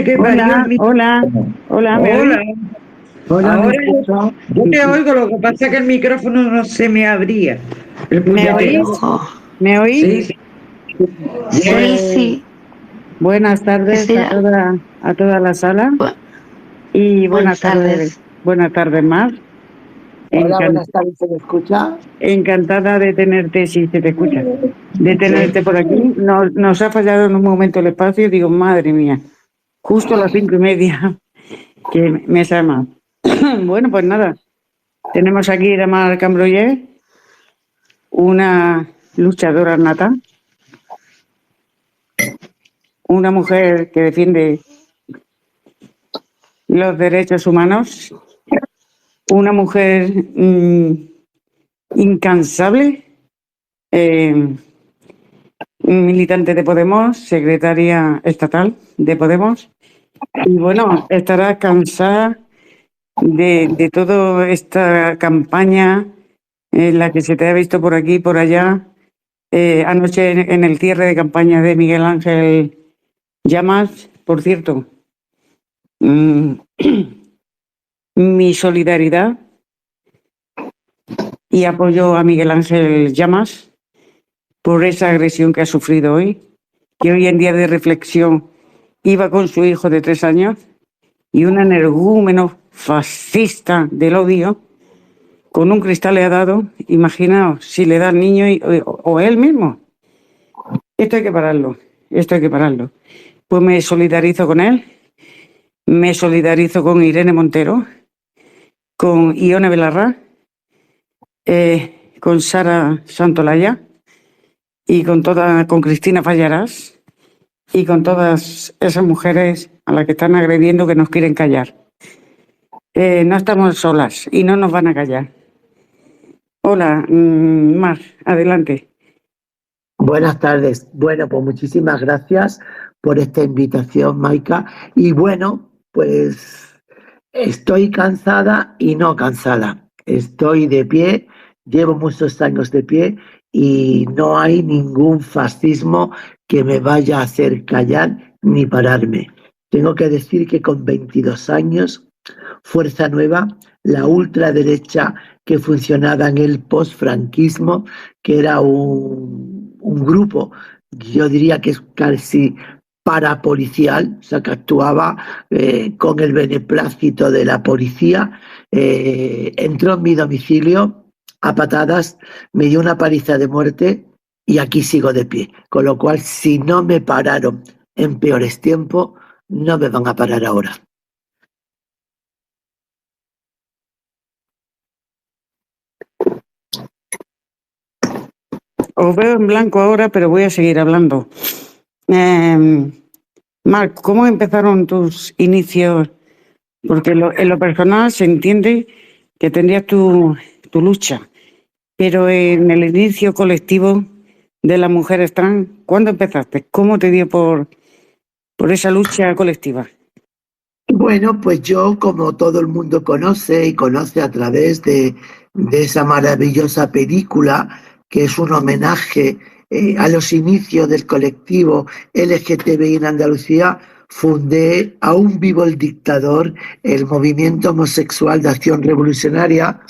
madre que parió el micrófono. Hola, ¿me Hola, oís? Hola, ¿me ahora escucha? yo te oigo, lo que pasa es que el micrófono no se me abría. El ¿Me puñetero. oís? ¿Me oís? Sí, sí. Sí, Pues sí, buenas que tardes sea. a toda la sala Bu- y buenas tardes. buenas tardes más. Hola, Encan- buenas tardes, ¿se me escucha? encantada de tenerte, si se te escucha, de tenerte por aquí. Nos ha fallado en un momento el espacio, digo, madre mía, justo a las 5:30 que me llama. Bueno, pues nada, tenemos aquí a Mar Cambroyer, una luchadora nata, una mujer que defiende los derechos humanos, una mujer incansable, eh, militante de Podemos, secretaria estatal de Podemos, y bueno, estará cansada de toda esta campaña en la que se te ha visto por aquí y por allá. Anoche en el cierre de campaña de Miguel Ángel Llamas, por cierto, mi solidaridad y apoyo a Miguel Ángel Llamas por esa agresión que ha sufrido hoy, que hoy en día de reflexión iba con su hijo de 3 años y un energúmeno fascista del odio con un cristal le ha dado. Imaginaos si le da al niño o él mismo. Esto hay que pararlo, esto hay que pararlo. Pues me solidarizo con él, me solidarizo con Irene Montero, con Ione Belarra, con Sara Santolaya y con Cristina Fallarás y con todas esas mujeres a las que están agrediendo que nos quieren callar. No estamos solas y no nos van a callar. Hola, Mar, adelante. Buenas tardes. Bueno, pues muchísimas gracias por esta invitación, Maika. Y bueno, pues estoy cansada y no cansada. Estoy de pie, llevo muchos años de pie y no hay ningún fascismo que me vaya a hacer callar ni pararme. Tengo que decir que con 22 años, Fuerza Nueva, la ultraderecha que funcionaba en el posfranquismo, que era un grupo, yo diría que es casi parapolicial, o sea, que actuaba con el beneplácito de la policía, entró en mi domicilio a patadas, me dio una paliza de muerte y aquí sigo de pie. Con lo cual, si no me pararon en peores tiempos, no me van a parar ahora. Os veo en blanco ahora, pero voy a seguir hablando. Marc, ¿cómo empezaron tus inicios? Porque en lo personal se entiende que tendrías tu lucha, pero en el inicio colectivo de las mujeres trans, ¿cuándo empezaste? ¿Cómo te dio por esa lucha colectiva? Bueno, pues yo, como todo el mundo conoce y conoce a través de esa maravillosa película, que es un homenaje a los inicios del colectivo LGTBI en Andalucía, fundé Aún vivo el dictador, el movimiento homosexual de acción revolucionaria,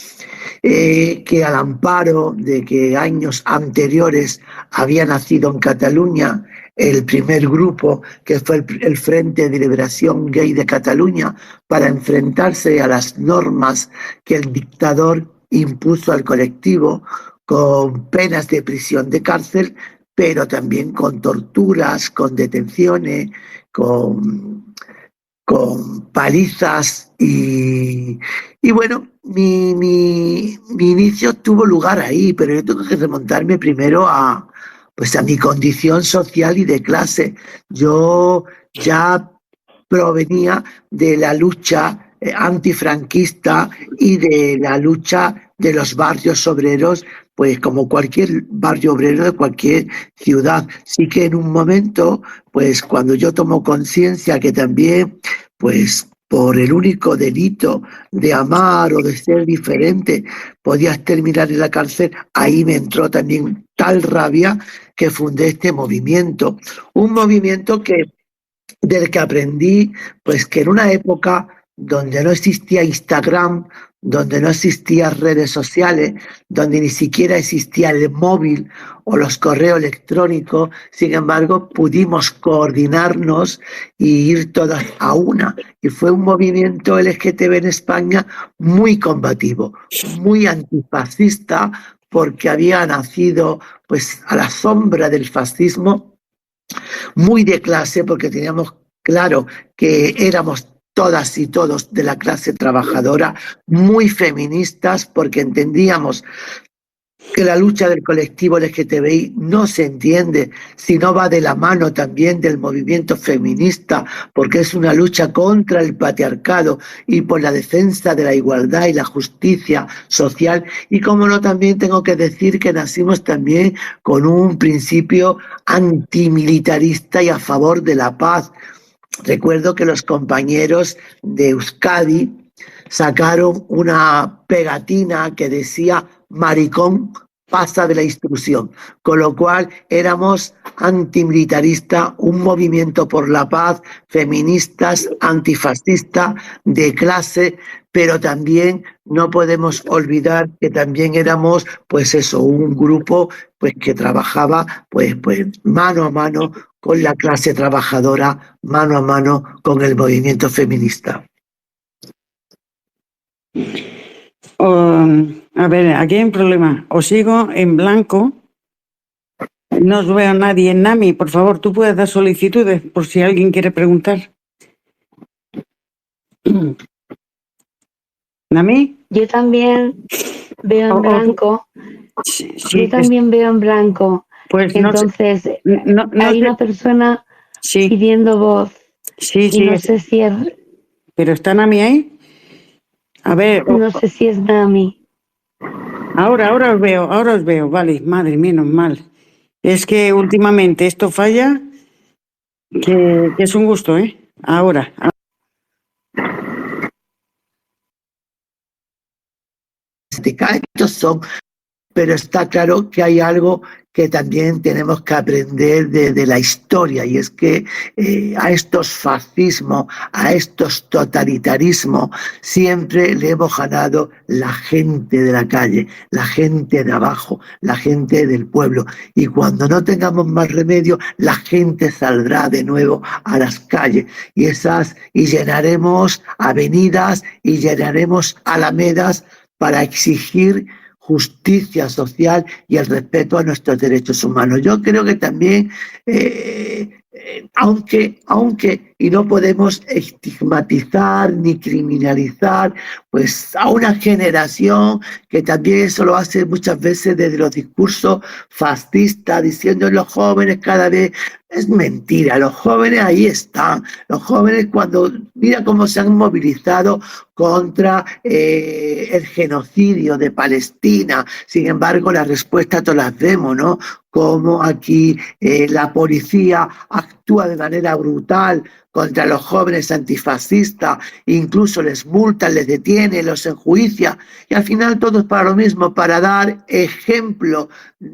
que al amparo de que años anteriores había nacido en Cataluña el primer grupo, que fue el Frente de Liberación Gay de Cataluña, para enfrentarse a las normas que el dictador impuso al colectivo, con penas de prisión de cárcel, pero también con torturas, con detenciones, con palizas y bueno, mi inicio tuvo lugar ahí, pero yo tengo que remontarme primero pues a mi condición social y de clase. Yo ya provenía de la lucha antifranquista y de la lucha de los barrios obreros, pues como cualquier barrio obrero de cualquier ciudad. Sí que en un momento, pues cuando yo tomo conciencia que también, pues por el único delito de amar o de ser diferente, podías terminar en la cárcel, ahí me entró también tal rabia que fundé este movimiento. Un movimiento que del que aprendí, pues que en una época donde no existía Instagram, donde no existían redes sociales, donde ni siquiera existía el móvil o los correos electrónicos, sin embargo, pudimos coordinarnos y ir todas a una. Y fue un movimiento LGTB en España muy combativo, muy antifascista, porque había nacido pues a la sombra del fascismo, muy de clase, porque teníamos claro que éramos todas y todos de la clase trabajadora, muy feministas, porque entendíamos que la lucha del colectivo LGTBI no se entiende si no va de la mano también del movimiento feminista, porque es una lucha contra el patriarcado y por la defensa de la igualdad y la justicia social. Y como no, también tengo que decir que nacimos también con un principio antimilitarista y a favor de la paz. Recuerdo que los compañeros de Euskadi sacaron una pegatina que decía maricón pasa de la instrucción, con lo cual éramos antimilitarista, un movimiento por la paz, feministas, antifascista, de clase, pero también no podemos olvidar que también éramos, pues eso, un grupo pues que trabajaba pues mano a mano con la clase trabajadora, mano a mano con el movimiento feminista. A ver, aquí hay un problema. Os sigo en blanco. No os veo a nadie. Nami, por favor, tú puedes dar solicitudes por si alguien quiere preguntar. ¿Nami? Yo también veo en blanco. Sí, Yo también veo en blanco. Pues Entonces, no hay sé. una persona Sí, pidiendo voz. sí, Y sí. no sé si es, ¿Pero está Nami ahí? A ver, no sé si es Nami. ahora os veo. Vale, madre, menos mal. Es que últimamente esto falla, que es un gusto, ¿eh? Ahora. Estos son, pero está claro que hay algo que también tenemos que aprender de la historia, y es que a estos fascismos, a estos totalitarismos, siempre le hemos ganado la gente de la calle, la gente de abajo, la gente del pueblo. Y cuando no tengamos más remedio, la gente saldrá de nuevo a las calles y llenaremos avenidas y llenaremos alamedas para exigir justicia social y el respeto a nuestros derechos humanos. Yo creo que también, aunque, y no podemos estigmatizar ni criminalizar, pues a una generación que también eso lo hace muchas veces desde los discursos fascistas, diciendo los jóvenes cada vez, es mentira, los jóvenes ahí están, los jóvenes mira cómo se han movilizado contra el genocidio de Palestina. Sin embargo, la respuesta todas las vemos, ¿no? Cómo aquí la policía actúa de manera brutal contra los jóvenes antifascistas, incluso les multan, les detiene, los enjuicia, y al final todo es para lo mismo, para dar ejemplo,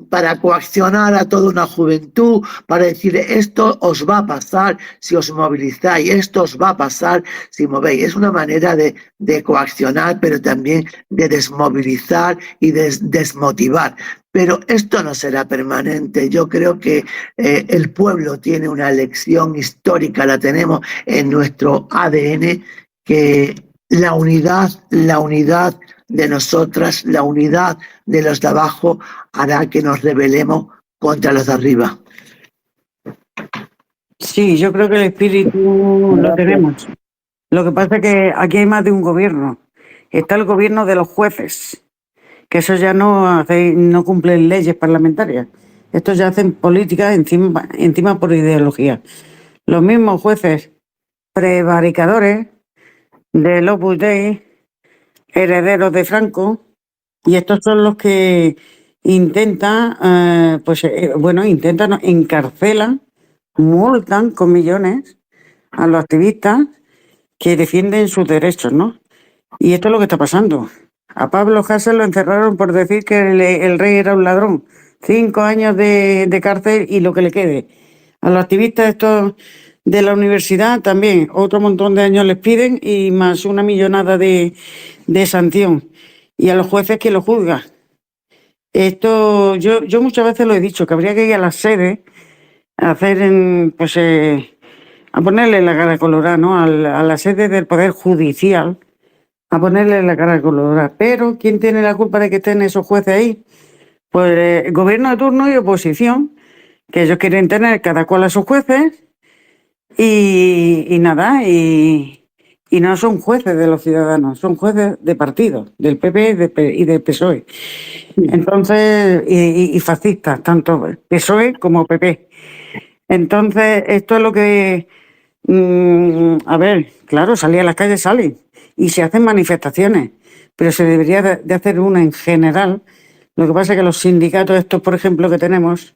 para coaccionar a toda una juventud, para decir esto os va a pasar si os movilizáis, esto os va a pasar si movéis. Es una manera de coaccionar, pero también de desmovilizar y desmotivar. Pero esto no será permanente. Yo creo que el pueblo tiene una lección histórica, la tenemos en nuestro ADN, que la unidad de nosotras, la unidad de los de abajo hará que nos rebelemos contra los de arriba. Sí, yo creo que el espíritu lo tenemos. Lo que pasa es que aquí hay más de un gobierno. Está el gobierno de los jueces, que eso ya no cumplen leyes parlamentarias. Estos ya hacen política encima por ideología. Los mismos jueces prevaricadores del Opus Dei, herederos de Franco, y estos son los que intentan, encarcelan, multan con millones a los activistas que defienden sus derechos, ¿no? Y esto es lo que está pasando. A Pablo Hasél lo encerraron por decir que el rey era un ladrón. 5 años de cárcel y lo que le quede. A los activistas estos de la universidad también, otro montón de años les piden y más una millonada de sanción. Y a los jueces que lo juzgan. Esto, yo muchas veces lo he dicho, que habría que ir a las sedes a hacer, a ponerle la cara colorada, ¿no? A la sede del Poder Judicial, a ponerle la cara colorada. Pero, ¿quién tiene la culpa de que estén esos jueces ahí? Pues gobierno de turno y oposición, que ellos quieren tener cada cual a sus jueces y nada, y no son jueces de los ciudadanos, son jueces de partidos, del PP y del PSOE. Entonces, y fascistas, tanto PSOE como PP. Entonces, esto es lo que, a ver, claro, salir a las calles salen y se hacen manifestaciones, pero se debería de hacer una en general. Lo que pasa es que los sindicatos estos, por ejemplo, que tenemos,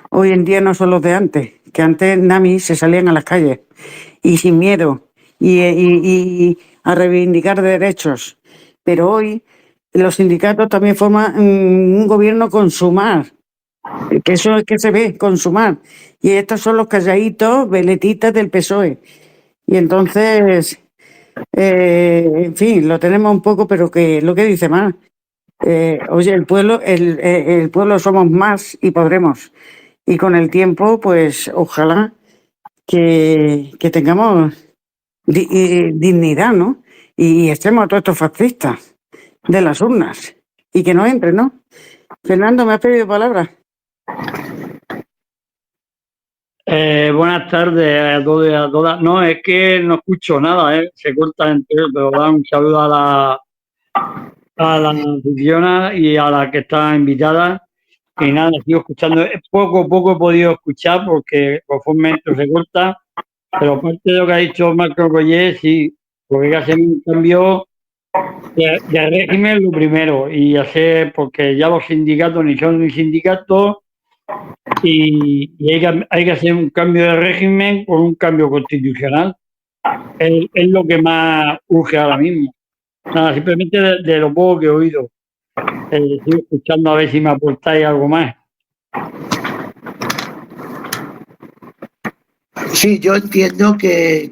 hoy en día no son los de antes, que antes NAMI se salían a las calles y sin miedo y a reivindicar derechos. Pero hoy los sindicatos también forman un gobierno consumar, que eso es que se ve, consumar. Y estos son los calladitos, veletitas del PSOE. Y entonces, en fin, lo tenemos un poco, pero que lo que dice más. Oye, el pueblo somos más y podremos. Y con el tiempo, pues ojalá que tengamos dignidad, ¿no? Y estemos a todos estos fascistas de las urnas. Y que no entren, ¿no? Fernando, ¿me has pedido palabra? Buenas tardes a todos y a todas. No, es que no escucho nada, se corta entero, pero da un saludo a la anfitriona y a la que está invitada. Y nada, sigo escuchando. Poco a poco he podido escuchar porque conforme esto se corta, pero parte de lo que ha dicho Marco Roger, sí, porque hay que hacer un cambio de régimen lo primero y hacer, porque ya los sindicatos ni son ni sindicatos y hay que hacer un cambio de régimen con un cambio constitucional. Es lo que más urge ahora mismo. Nada, simplemente de lo poco que he oído. Sigo escuchando a ver si me aportáis algo más. Sí, yo entiendo que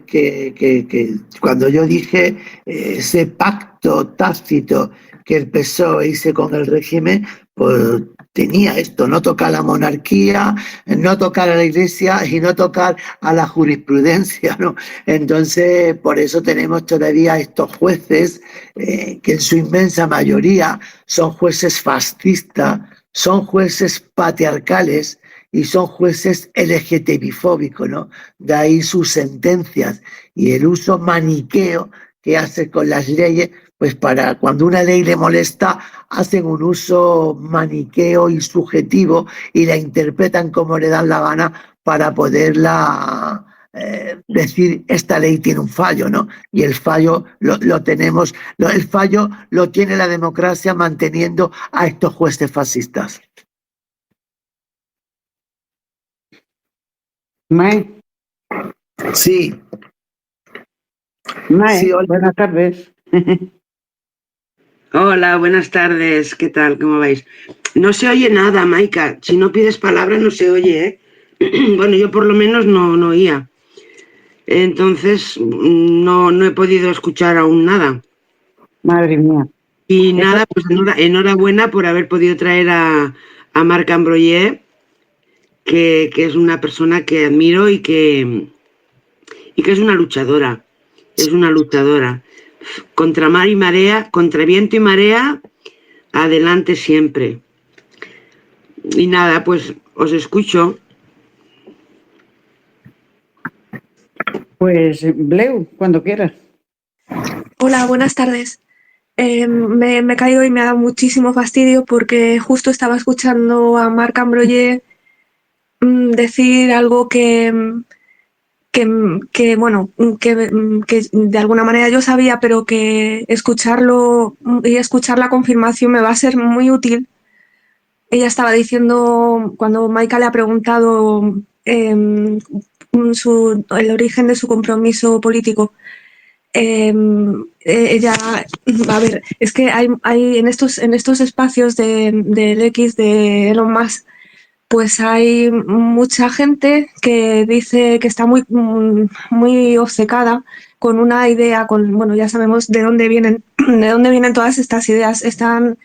cuando yo dije ese pacto tácito que el PSOE hizo con el régimen, pues tenía esto, no tocar la monarquía, no tocar a la Iglesia y no tocar a la jurisprudencia, ¿no? Entonces, por eso tenemos todavía estos jueces que en su inmensa mayoría son jueces fascistas, son jueces patriarcales, y son jueces LGTBI-fóbicos, ¿no? De ahí sus sentencias y el uso maniqueo que hace con las leyes, pues para cuando una ley le molesta, hacen un uso maniqueo y subjetivo y la interpretan como le dan la gana para poderla decir esta ley tiene un fallo, ¿no? Y el fallo lo tenemos, el fallo lo tiene la democracia manteniendo a estos jueces fascistas. Mae. Sí. Mae, Sí, hola. buenas tardes. Hola, buenas tardes. ¿Qué tal? ¿Cómo vais? No se oye nada, Maika. Si no pides palabra no se oye, ¿eh? Bueno, yo por lo menos no oía. Entonces no he podido escuchar aún nada. Madre mía. Y nada, pues enhorabuena por haber podido traer a Marc Ambroyer, que es una persona que admiro y que es una luchadora. Es una luchadora. Contra mar y marea, contra viento y marea, adelante siempre. Y nada, pues os escucho. Pues Bleu, cuando quieras. Hola, buenas tardes. Me he caído y me ha dado muchísimo fastidio porque justo estaba escuchando a Marc Ambroyer decir algo que de alguna manera yo sabía, pero que escucharlo y escuchar la confirmación me va a ser muy útil. Ella estaba diciendo, cuando Maika le ha preguntado el origen de su compromiso político, ella, a ver, es que hay en estos espacios del X de Elon Musk, pues hay mucha gente que dice que está muy obcecada con una idea, bueno, ya sabemos de dónde vienen todas estas ideas, están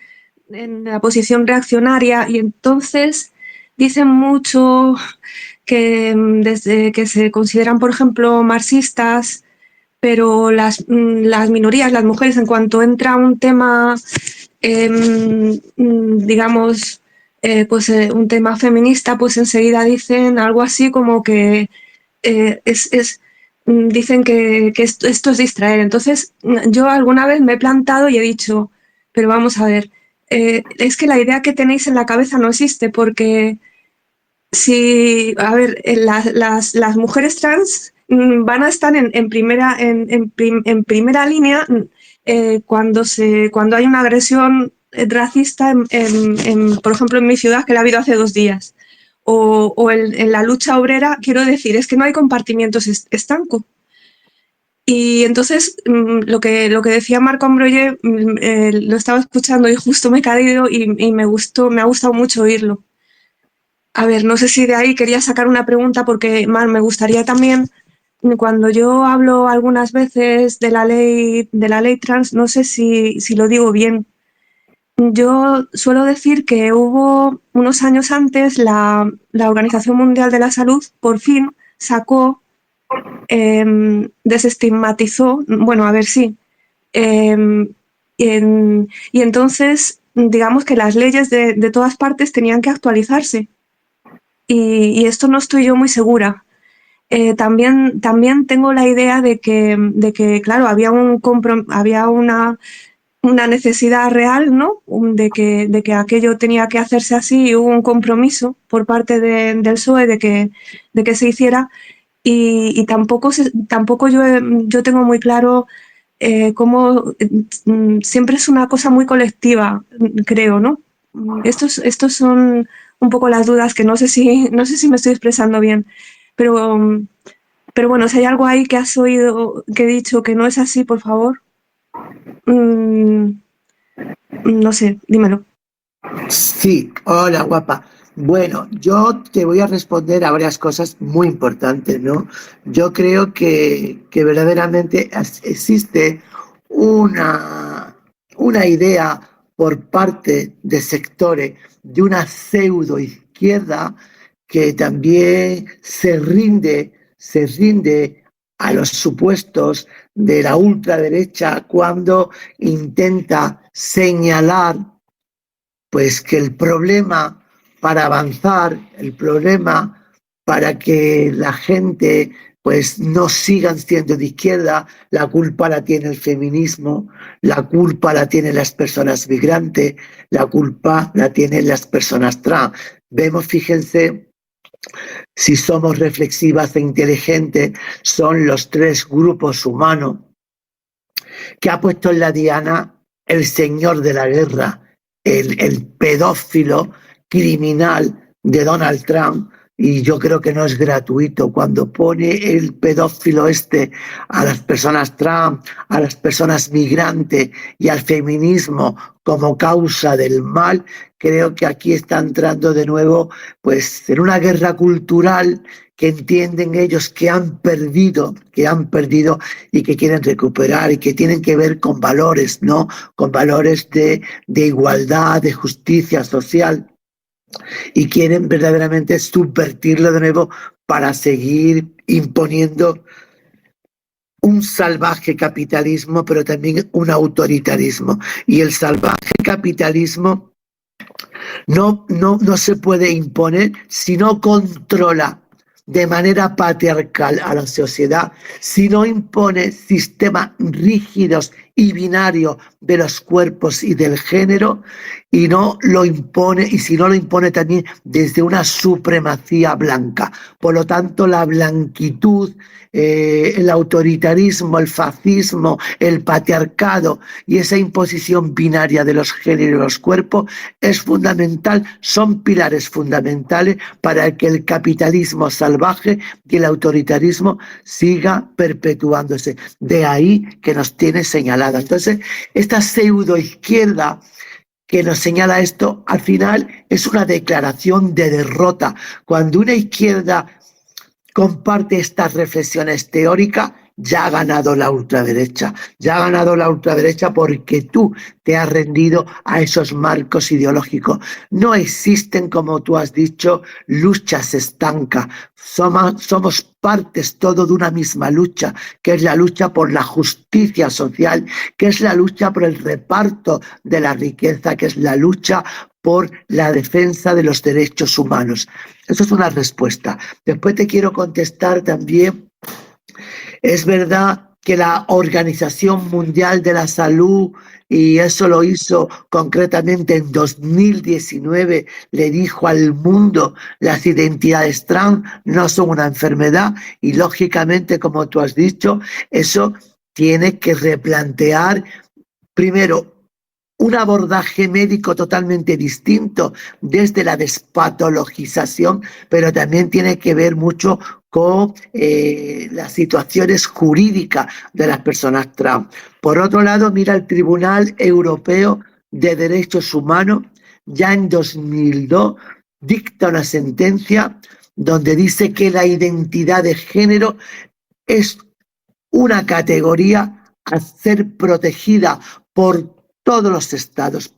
en la posición reaccionaria y entonces dicen mucho que desde que se consideran, por ejemplo, marxistas, pero las minorías, las mujeres, en cuanto entra un tema, digamos, un tema feminista, pues enseguida dicen algo así como que dicen que esto es distraer. Entonces, yo alguna vez me he plantado y he dicho, pero vamos a ver, es que la idea que tenéis en la cabeza no existe, porque si, a ver, las mujeres trans van a estar en primera línea cuando hay una agresión racista, por ejemplo, en mi ciudad, que la ha habido hace 2 días. O en la lucha obrera, quiero decir, es que no hay compartimientos estancos. Y entonces, lo que decía Marc Ambroyer, lo estaba escuchando y justo me he caído y me ha gustado mucho oírlo. A ver, no sé si de ahí quería sacar una pregunta porque, Mar, me gustaría también, cuando yo hablo algunas veces de la ley trans, no sé si lo digo bien. Yo suelo decir que hubo unos años antes la Organización Mundial de la Salud por fin sacó, desestigmatizó, bueno, a ver si, y entonces digamos que las leyes de todas partes tenían que actualizarse. Y esto no estoy yo muy segura. También tengo la idea de que claro, había una necesidad real, ¿no? De que aquello tenía que hacerse así y hubo un compromiso por parte del PSOE de que se hiciera y tampoco yo tengo muy claro cómo siempre es una cosa muy colectiva, creo, ¿no? Estos son un poco las dudas que no sé si me estoy expresando bien, pero bueno, si hay algo ahí que has oído, que he dicho que no es así, por favor, no sé, dímelo. Sí, hola guapa. Bueno, yo te voy a responder a varias cosas muy importantes, ¿no? Yo creo que verdaderamente existe una idea por parte de sectores de una pseudo izquierda que también se rinde a los supuestos de la ultraderecha cuando intenta señalar pues que el problema para avanzar, el problema para que la gente pues no sigan siendo de izquierda, la culpa la tiene el feminismo, la culpa la tienen las personas migrantes, la culpa la tienen las personas trans. Vemos, fíjense, si somos reflexivas e inteligentes, son los 3 grupos humanos que ha puesto en la diana el señor de la guerra, el pedófilo criminal de Donald Trump, y yo creo que no es gratuito cuando pone el pedófilo a las personas trans, a las personas migrantes y al feminismo como causa del mal. Creo que aquí está entrando de nuevo pues en una guerra cultural que entienden ellos que han perdido y que quieren recuperar y que tienen que ver con valores, ¿no? Con valores de igualdad, de justicia social, y quieren verdaderamente subvertirlo de nuevo para seguir imponiendo un salvaje capitalismo, pero también un autoritarismo. Y el salvaje capitalismo no se puede imponer si no controla de manera patriarcal a la sociedad, si no impone sistemas rígidos y binarios de los cuerpos y del género, y no lo impone, y si no lo impone también desde una supremacía blanca. Por lo tanto, la blanquitud, el autoritarismo, el fascismo, el patriarcado y esa imposición binaria de los géneros y los cuerpos es fundamental, son pilares fundamentales para que el capitalismo salvaje y el autoritarismo siga perpetuándose. De ahí que nos tiene señalada. Entonces, esta pseudoizquierda que nos señala esto, al final es una declaración de derrota. Cuando una izquierda comparte estas reflexiones teóricas, ya ha ganado la ultraderecha. Ya ha ganado la ultraderecha porque tú te has rendido a esos marcos ideológicos. No existen, como tú has dicho, luchas estancas. Somos partes todo de una misma lucha, que es la lucha por la justicia social, que es la lucha por el reparto de la riqueza, que es la lucha por la defensa de los derechos humanos. Eso es una respuesta. Después te quiero contestar también. Es verdad que la Organización Mundial de la Salud, y eso lo hizo concretamente en 2019, le dijo al mundo: las identidades trans no son una enfermedad, y lógicamente, como tú has dicho, eso tiene que replantear primero un abordaje médico totalmente distinto desde la despatologización, pero también tiene que ver mucho con las situaciones jurídicas de las personas trans. Por otro lado, mira, el Tribunal Europeo de Derechos Humanos ya en 2002 dicta una sentencia donde dice que la identidad de género es una categoría a ser protegida por todos los estados,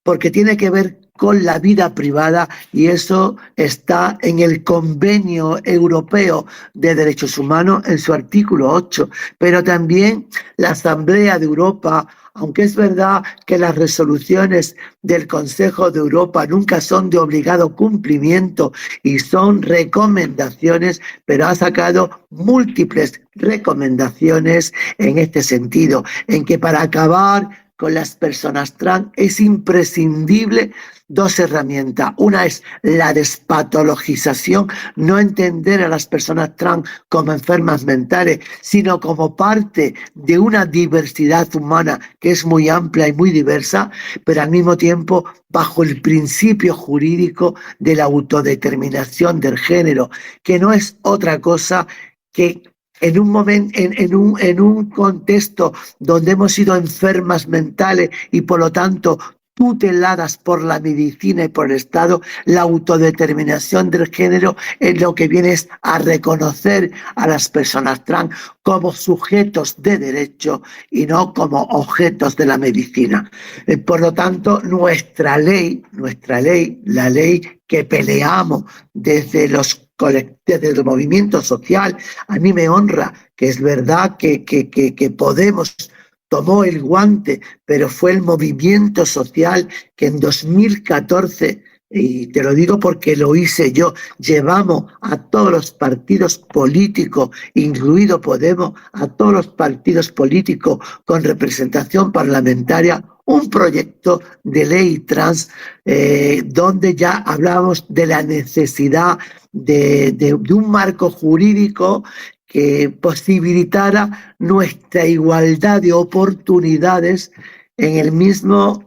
porque tiene que ver con la vida privada, y eso está en el Convenio Europeo de Derechos Humanos en su artículo 8, pero también la Asamblea de Europa, aunque es verdad que las resoluciones del Consejo de Europa nunca son de obligado cumplimiento y son recomendaciones, pero ha sacado múltiples recomendaciones en este sentido, en que para acabar con las personas trans es imprescindible dos herramientas. Una es la despatologización, no entender a las personas trans como enfermas mentales, sino como parte de una diversidad humana que es muy amplia y muy diversa, pero al mismo tiempo bajo el principio jurídico de la autodeterminación del género, que no es otra cosa que en un momento, en un contexto donde hemos sido enfermas mentales y por lo tanto tuteladas por la medicina y por el Estado, la autodeterminación del género es lo que viene a reconocer a las personas trans como sujetos de derecho y no como objetos de la medicina. Por lo tanto, nuestra ley, la ley que peleamos desde el movimiento social, a mí me honra, que es verdad que Podemos tomó el guante, pero fue el movimiento social que en 2014, y te lo digo porque lo hice yo, llevamos a todos los partidos políticos, incluido Podemos, a todos los partidos políticos con representación parlamentaria, un proyecto de ley trans donde ya hablábamos de la necesidad de un marco jurídico que posibilitara nuestra igualdad de oportunidades en el mismo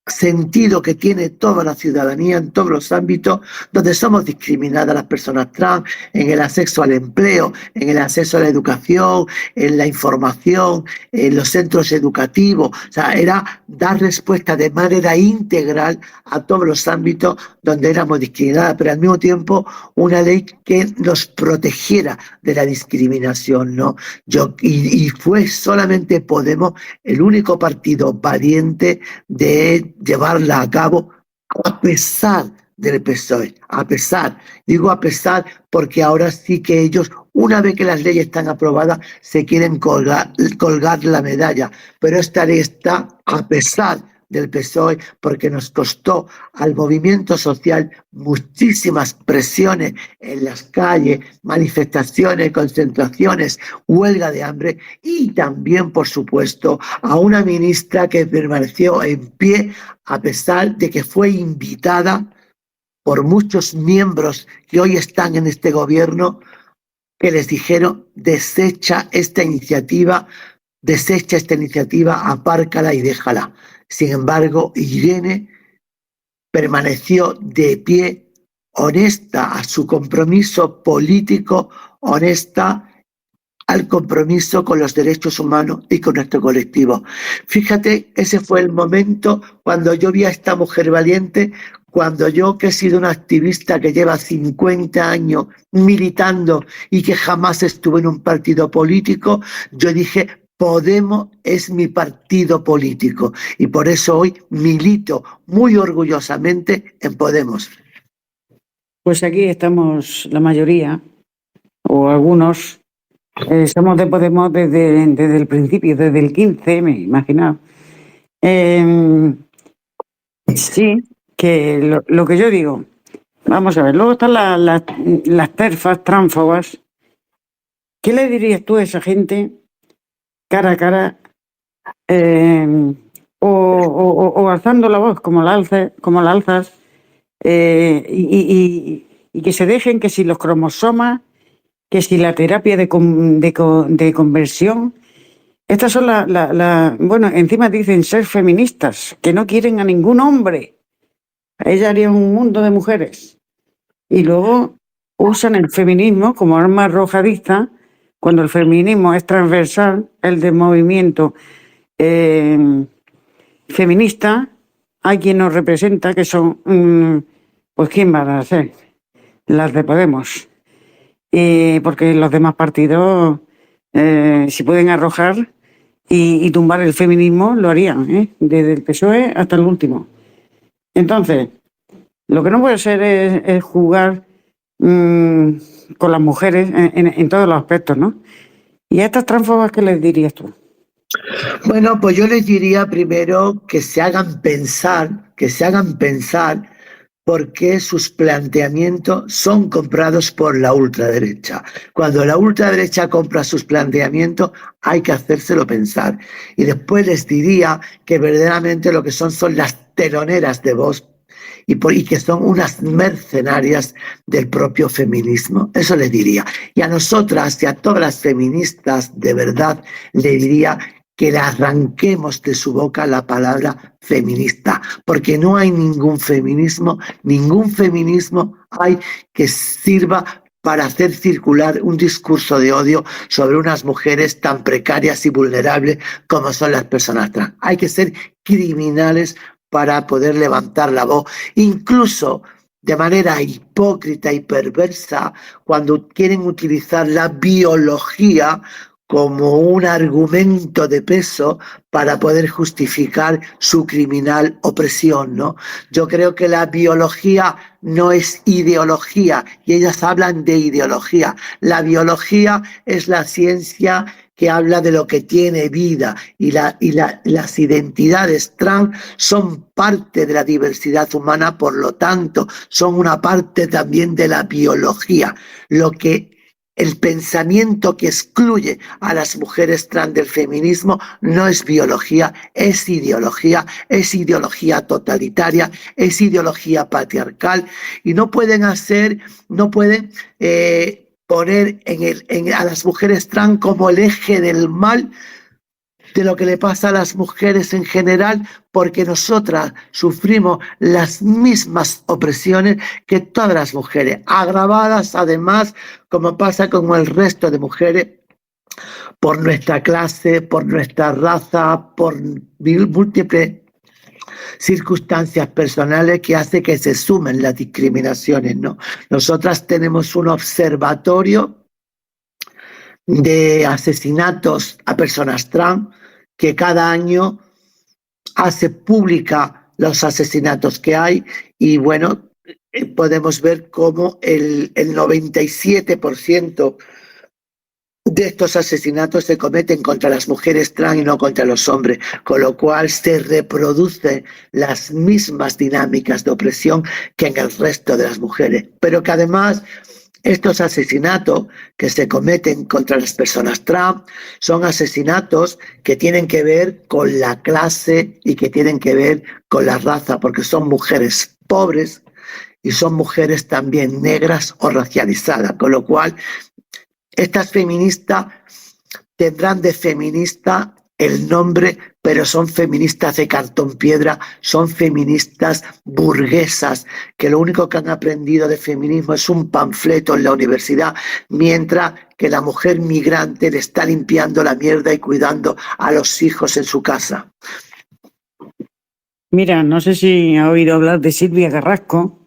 sentido que tiene toda la ciudadanía en todos los ámbitos donde somos discriminadas las personas trans, en el acceso al empleo, en el acceso a la educación, en la información, en los centros educativos. O sea, era dar respuesta de manera integral a todos los ámbitos donde éramos discriminadas, pero al mismo tiempo una ley que nos protegiera de la discriminación, ¿no? Y fue solamente Podemos el único partido valiente de llevarla a cabo a pesar del PSOE, digo a pesar porque ahora sí que ellos, una vez que las leyes están aprobadas, se quieren colgar la medalla, pero esta ley está a pesar del PSOE porque nos costó al movimiento social muchísimas presiones en las calles, manifestaciones, concentraciones, huelga de hambre y también, por supuesto, a una ministra que permaneció en pie a pesar de que fue invitada por muchos miembros que hoy están en este gobierno que les dijeron desecha esta iniciativa, apárcala y déjala. Sin embargo, Irene permaneció de pie, honesta a su compromiso político, honesta al compromiso con los derechos humanos y con nuestro colectivo. Fíjate, ese fue el momento cuando yo vi a esta mujer valiente, cuando yo, que he sido una activista que lleva 50 años militando y que jamás estuve en un partido político, yo dije, Podemos es mi partido político y por eso hoy milito muy orgullosamente en Podemos. Pues aquí estamos la mayoría, o algunos, somos de Podemos desde el principio, desde el 15M, imaginaos. Sí, que lo que yo digo, vamos a ver, luego están las terfas, tránfogas. ¿Qué le dirías tú a esa gente cara a cara, o alzando la voz como la alzas, y que se dejen que si los cromosomas, que si la terapia de conversión, estas son bueno, encima dicen ser feministas, que no quieren a ningún hombre, ellas harían un mundo de mujeres, y luego usan el feminismo como arma arrojadiza, cuando el feminismo es transversal, el de movimiento feminista. Hay quien nos representa, que son, pues ¿quién van a ser? Las de Podemos. Porque los demás partidos, si pueden arrojar y tumbar el feminismo, lo harían, desde el PSOE hasta el último. Entonces, lo que no puede ser es jugar con las mujeres en todos los aspectos, ¿no? ¿Y a estas tránfogas qué les dirías tú? Bueno, pues yo les diría primero que se hagan pensar por qué sus planteamientos son comprados por la ultraderecha. Cuando la ultraderecha compra sus planteamientos, hay que hacérselo pensar. Y después les diría que verdaderamente lo que son las teloneras de Vox y que son unas mercenarias del propio feminismo. Eso les diría. Y a nosotras y a todas las feministas, de verdad, le diría que le arranquemos de su boca la palabra feminista, porque no hay ningún feminismo hay que sirva para hacer circular un discurso de odio sobre unas mujeres tan precarias y vulnerables como son las personas trans. Hay que ser criminales para poder levantar la voz, incluso de manera hipócrita y perversa, cuando quieren utilizar la biología como un argumento de peso para poder justificar su criminal opresión, ¿no? Yo creo que la biología no es ideología y ellas hablan de ideología. La biología es la ciencia que habla de lo que tiene vida y las identidades trans son parte de la diversidad humana, por lo tanto, son una parte también de la biología. El pensamiento que excluye a las mujeres trans del feminismo no es biología, es ideología totalitaria, es ideología patriarcal y no pueden poner a las mujeres trans como el eje del mal de lo que le pasa a las mujeres en general, porque nosotras sufrimos las mismas opresiones que todas las mujeres, agravadas además, como pasa con el resto de mujeres, por nuestra clase, por nuestra raza, por múltiples circunstancias personales que hace que se sumen las discriminaciones, ¿no? Nosotras tenemos un observatorio de asesinatos a personas trans que cada año hace pública los asesinatos que hay y bueno, podemos ver cómo el 97% de estos asesinatos se cometen contra las mujeres trans y no contra los hombres, con lo cual se reproducen las mismas dinámicas de opresión que en el resto de las mujeres, pero que además estos asesinatos que se cometen contra las personas trans son asesinatos que tienen que ver con la clase y que tienen que ver con la raza, porque son mujeres pobres y son mujeres también negras o racializadas, con lo cual estas feministas tendrán de feminista el nombre, pero son feministas de cartón piedra, son feministas burguesas, que lo único que han aprendido de feminismo es un panfleto en la universidad, mientras que la mujer migrante le está limpiando la mierda y cuidando a los hijos en su casa. Mira, no sé si ha oído hablar de Silvia Carrasco,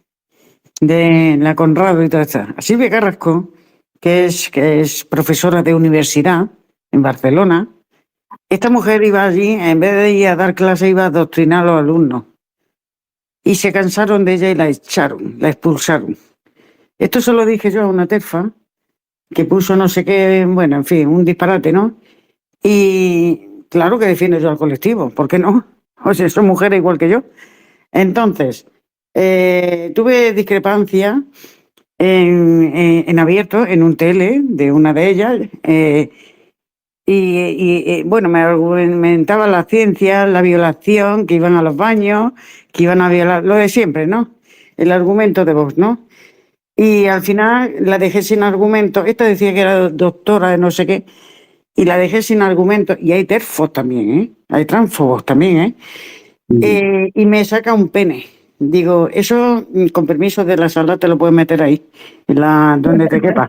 de la Conrado y toda esta. Silvia Carrasco, que es profesora de universidad en Barcelona. Esta mujer iba allí, en vez de ir a dar clase, iba a adoctrinar a los alumnos. Y se cansaron de ella y la echaron, la expulsaron. Esto se lo dije yo a una terfa, que puso no sé qué, bueno, en fin, un disparate, ¿no? Y claro que defiendo yo al colectivo, ¿por qué no? O sea, son mujeres igual que yo. Entonces, tuve discrepancia en abierto, en un tele de una de ellas, bueno, me argumentaba la ciencia, la violación, que iban a los baños, que iban a violar, lo de siempre, ¿no? El argumento de Vox, ¿no? Y al final la dejé sin argumento. Esta decía que era doctora de no sé qué, y la dejé sin argumento. Y hay terfos también, ¿eh? Hay transfobos también, ¿eh? Y me saca un pene. Digo, eso, con permiso de la sala, te lo puedes meter ahí, donde te quepa.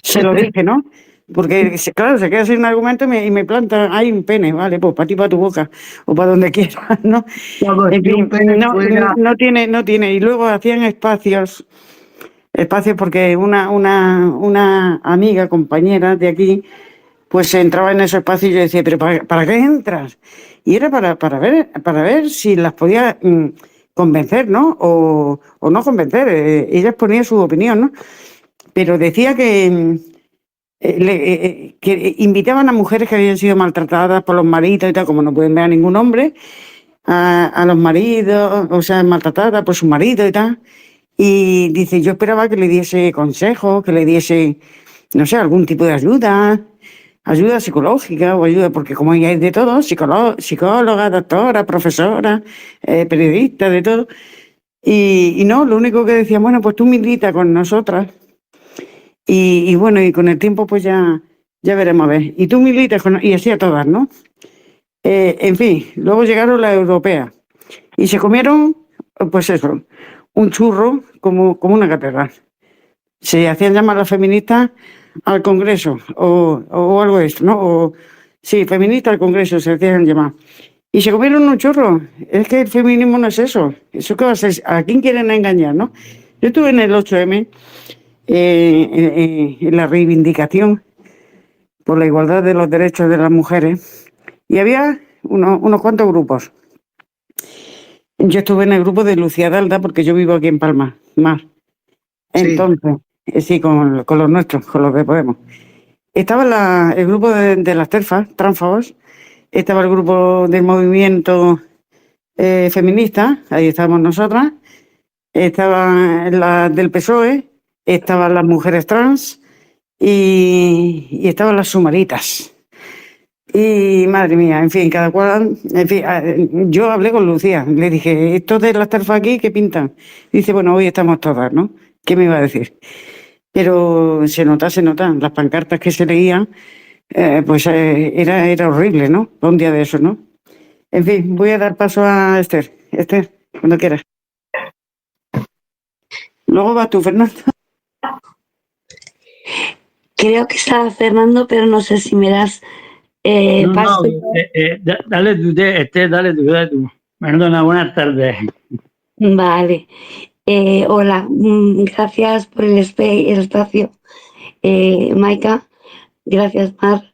Se lo dije, ¿no? Porque, claro, se queda sin argumento y me planta, hay un pene, vale, pues para ti, para tu boca, o para donde quieras, ¿no? En fin, no tiene. Y luego hacían espacios porque una amiga, compañera de aquí, pues entraba en esos espacios y yo decía, ¿pero para qué entras? Y era para ver si las podía convencer, ¿no? O no convencer. Ellas ponían su opinión, ¿no? Pero decía que invitaban a mujeres que habían sido maltratadas por los maridos y tal, como no pueden ver a ningún hombre, a los maridos, o sea, maltratadas por su marido y tal. Y dice, yo esperaba que le diese consejos, que le diese, no sé, algún tipo de ayuda psicológica o ayuda, porque como hay de todo, psicóloga, doctora, profesora, periodista, de todo. Y no, lo único que decía, bueno, pues tú milita con nosotras. Y bueno, y con el tiempo pues ya veremos a ver. Y tú militas y así a todas, ¿no? En fin, luego llegaron las europeas y se comieron, pues eso, un churro como una catedral. Se hacían llamar las feministas al Congreso o algo de esto, ¿no? Sí, feministas al Congreso se hacían llamar. Y se comieron un churro. Es que el feminismo no es eso. ¿Eso qué va a ser? ¿A quién quieren engañar, no? Yo estuve en el 8M, en la reivindicación por la igualdad de los derechos de las mujeres, y había unos cuantos grupos. Yo estuve en el grupo de Lucía Dalda porque yo vivo aquí en Palma, Mar. Entonces, sí, con los nuestros, con los que podemos. Estaba el grupo de las terfas, transfobos, estaba el grupo del movimiento feminista, ahí estábamos nosotras, estaba la del PSOE, estaban las mujeres trans y estaban las sumaritas. Y madre mía, en fin, cada cual, en fin, yo hablé con Lucía, le dije, ¿estos de las terfas aquí qué pintan? Dice, bueno, hoy estamos todas, ¿no? ¿Qué me iba a decir? Pero se nota, las pancartas que se leían, pues era horrible, ¿no? Un día de eso, ¿no? En fin, voy a dar paso a Esther. Esther, cuando quieras. Luego vas tú, Fernando. Creo que está Fernando, pero no sé si me das paso. Dale tú, Esther, dale tú. Perdona, buenas tardes. Vale. Hola, gracias por el espacio, Maika. Gracias, Mar.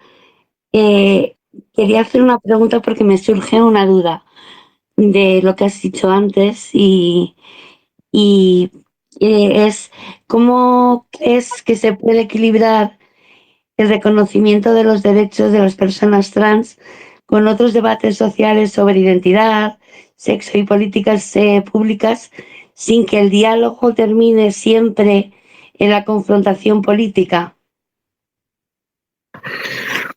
Quería hacer una pregunta porque me surge una duda de lo que has dicho antes y es ¿cómo crees que se puede equilibrar el reconocimiento de los derechos de las personas trans con otros debates sociales sobre identidad, sexo y políticas públicas sin que el diálogo termine siempre en la confrontación política?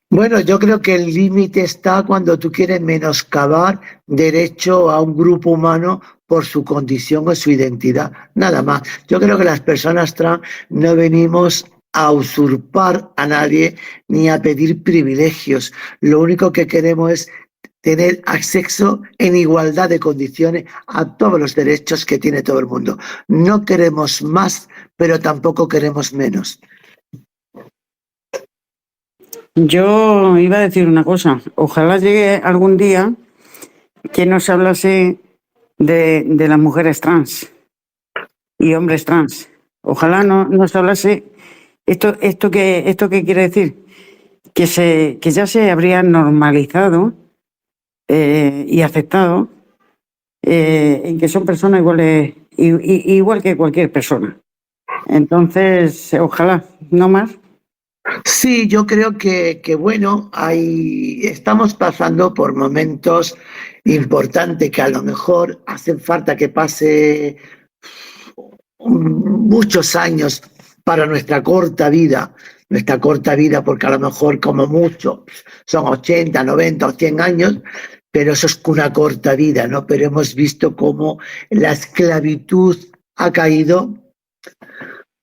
Bueno, yo creo que el límite está cuando tú quieres menoscabar derecho a un grupo humano por su condición o su identidad, nada más. Yo creo que las personas trans no venimos a usurpar a nadie ni a pedir privilegios. Lo único que queremos es tener acceso en igualdad de condiciones a todos los derechos que tiene todo el mundo. No queremos más, pero tampoco queremos menos. Yo iba a decir una cosa. Ojalá llegue algún día que nos hablase de las mujeres trans y hombres trans. Ojalá no nos hablase. ¿Esto qué quiere decir? Que ya se habría normalizado y aceptado en que son personas iguales, igual que cualquier persona. Entonces, ojalá, no más. Sí, yo creo que bueno, estamos pasando por momentos importantes que a lo mejor hacen falta que pase muchos años para nuestra corta vida, porque a lo mejor como mucho son 80, 90 o 100 años, pero eso es una corta vida, ¿no? Pero hemos visto cómo la esclavitud ha caído,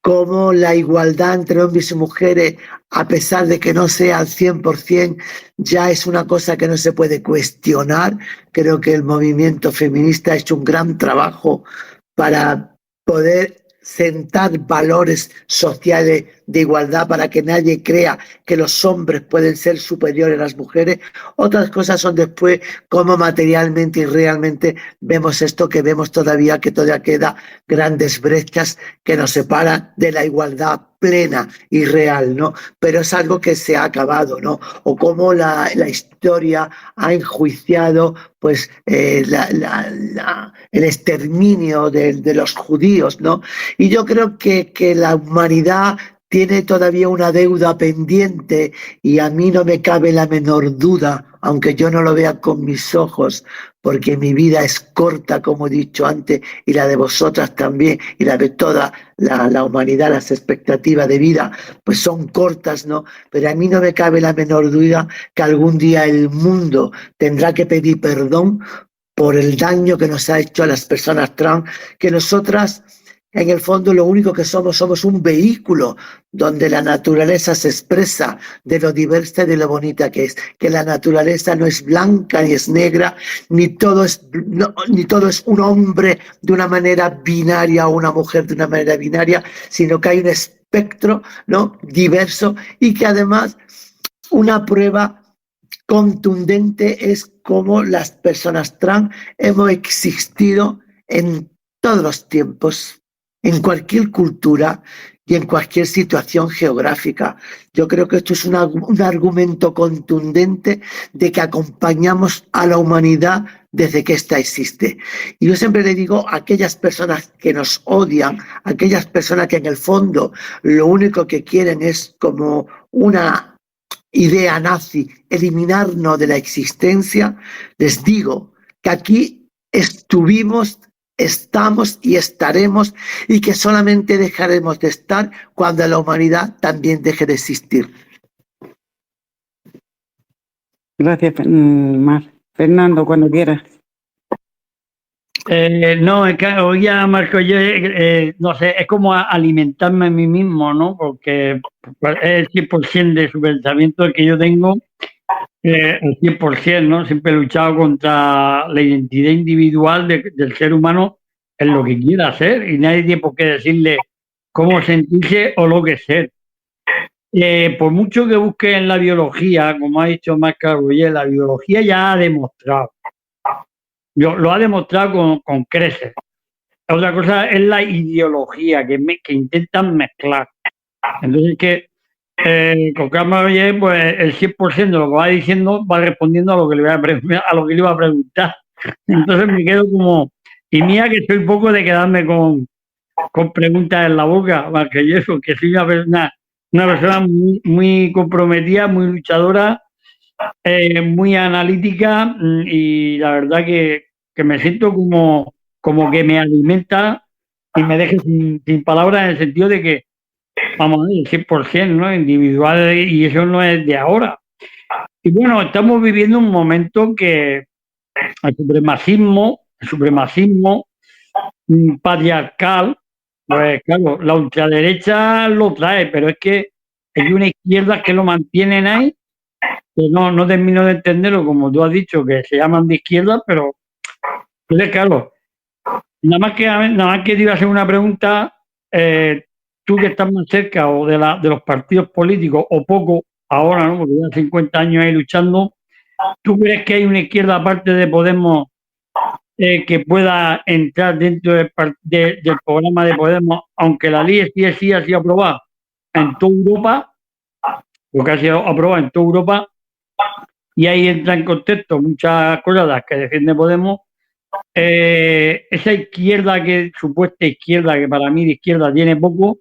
cómo la igualdad entre hombres y mujeres, a pesar de que no sea al 100%, ya es una cosa que no se puede cuestionar. Creo que el movimiento feminista ha hecho un gran trabajo para poder sentar valores sociales de igualdad para que nadie crea que los hombres pueden ser superiores a las mujeres. Otras cosas son después cómo materialmente y realmente vemos esto, que vemos todavía que todavía queda grandes brechas que nos separan de la igualdad plena y real, ¿no? Pero es algo que se ha acabado, ¿no? O cómo la historia ha enjuiciado pues el exterminio de los judíos, ¿no? Y yo creo que la humanidad tiene todavía una deuda pendiente y a mí no me cabe la menor duda, aunque yo no lo vea con mis ojos, porque mi vida es corta, como he dicho antes, y la de vosotras también, y la de toda la humanidad, las expectativas de vida, pues son cortas, ¿no? Pero a mí no me cabe la menor duda que algún día el mundo tendrá que pedir perdón por el daño que nos ha hecho a las personas trans, que nosotras en el fondo lo único que somos un vehículo donde la naturaleza se expresa de lo diversa y de lo bonita que es, que la naturaleza no es blanca ni es negra, ni todo es un hombre de una manera binaria o una mujer de una manera binaria, sino que hay un espectro, ¿no?, diverso, y que además una prueba contundente es cómo las personas trans hemos existido en todos los tiempos, en cualquier cultura y en cualquier situación geográfica. Yo creo que esto es un argumento contundente de que acompañamos a la humanidad desde que ésta existe. Y yo siempre le digo a aquellas personas que nos odian, a aquellas personas que en el fondo lo único que quieren es como una idea nazi, eliminarnos de la existencia, les digo que aquí estuvimos, estamos y estaremos, y que solamente dejaremos de estar cuando la humanidad también deje de existir. Gracias, Mar. Fernando, cuando quieras. No, es que oía a Marco, yo, no sé, es como alimentarme a mí mismo, ¿no? Porque pues, es el 100% de su pensamiento el que yo tengo, el 100%, ¿no? Siempre he luchado contra la identidad individual del ser humano en lo que quiera ser, y nadie tiene por qué decirle cómo sentirse o lo que ser. Por mucho que busque en la biología, como ha dicho Marc Arroyer, la biología ya ha demostrado. Lo ha demostrado con creces. Otra cosa es la ideología que intentan mezclar. Entonces, con Carmen Oyer, pues el 100% de lo que va diciendo va respondiendo a lo que le iba a preguntar. Entonces me quedo como... Y mira que estoy poco de quedarme con preguntas en la boca, más que eso, que soy una persona muy, muy comprometida, muy luchadora, muy analítica, y la verdad que me siento como que me alimenta y me deje sin palabras, en el sentido de que, vamos a ver, el 100%, ¿no?, individual, y eso no es de ahora. Y bueno, estamos viviendo un momento que el supremacismo patriarcal Pues claro, la ultraderecha lo trae, pero es que hay una izquierda que lo mantienen ahí, que no termino de entenderlo, como tú has dicho, que se llaman de izquierda, pero entonces, claro, nada más que te iba a hacer una pregunta, tú que estás más cerca o de los partidos políticos, o poco ahora, ¿no? Porque llevan 50 años ahí luchando, ¿tú crees que hay una izquierda aparte de Podemos que pueda entrar dentro del programa de Podemos, aunque la ley sí ha sido aprobada en toda Europa, porque ha sido aprobada en toda Europa, y ahí entra en contexto muchas cosas las que defiende Podemos? Esa izquierda, supuesta izquierda, que para mí de izquierda tiene poco,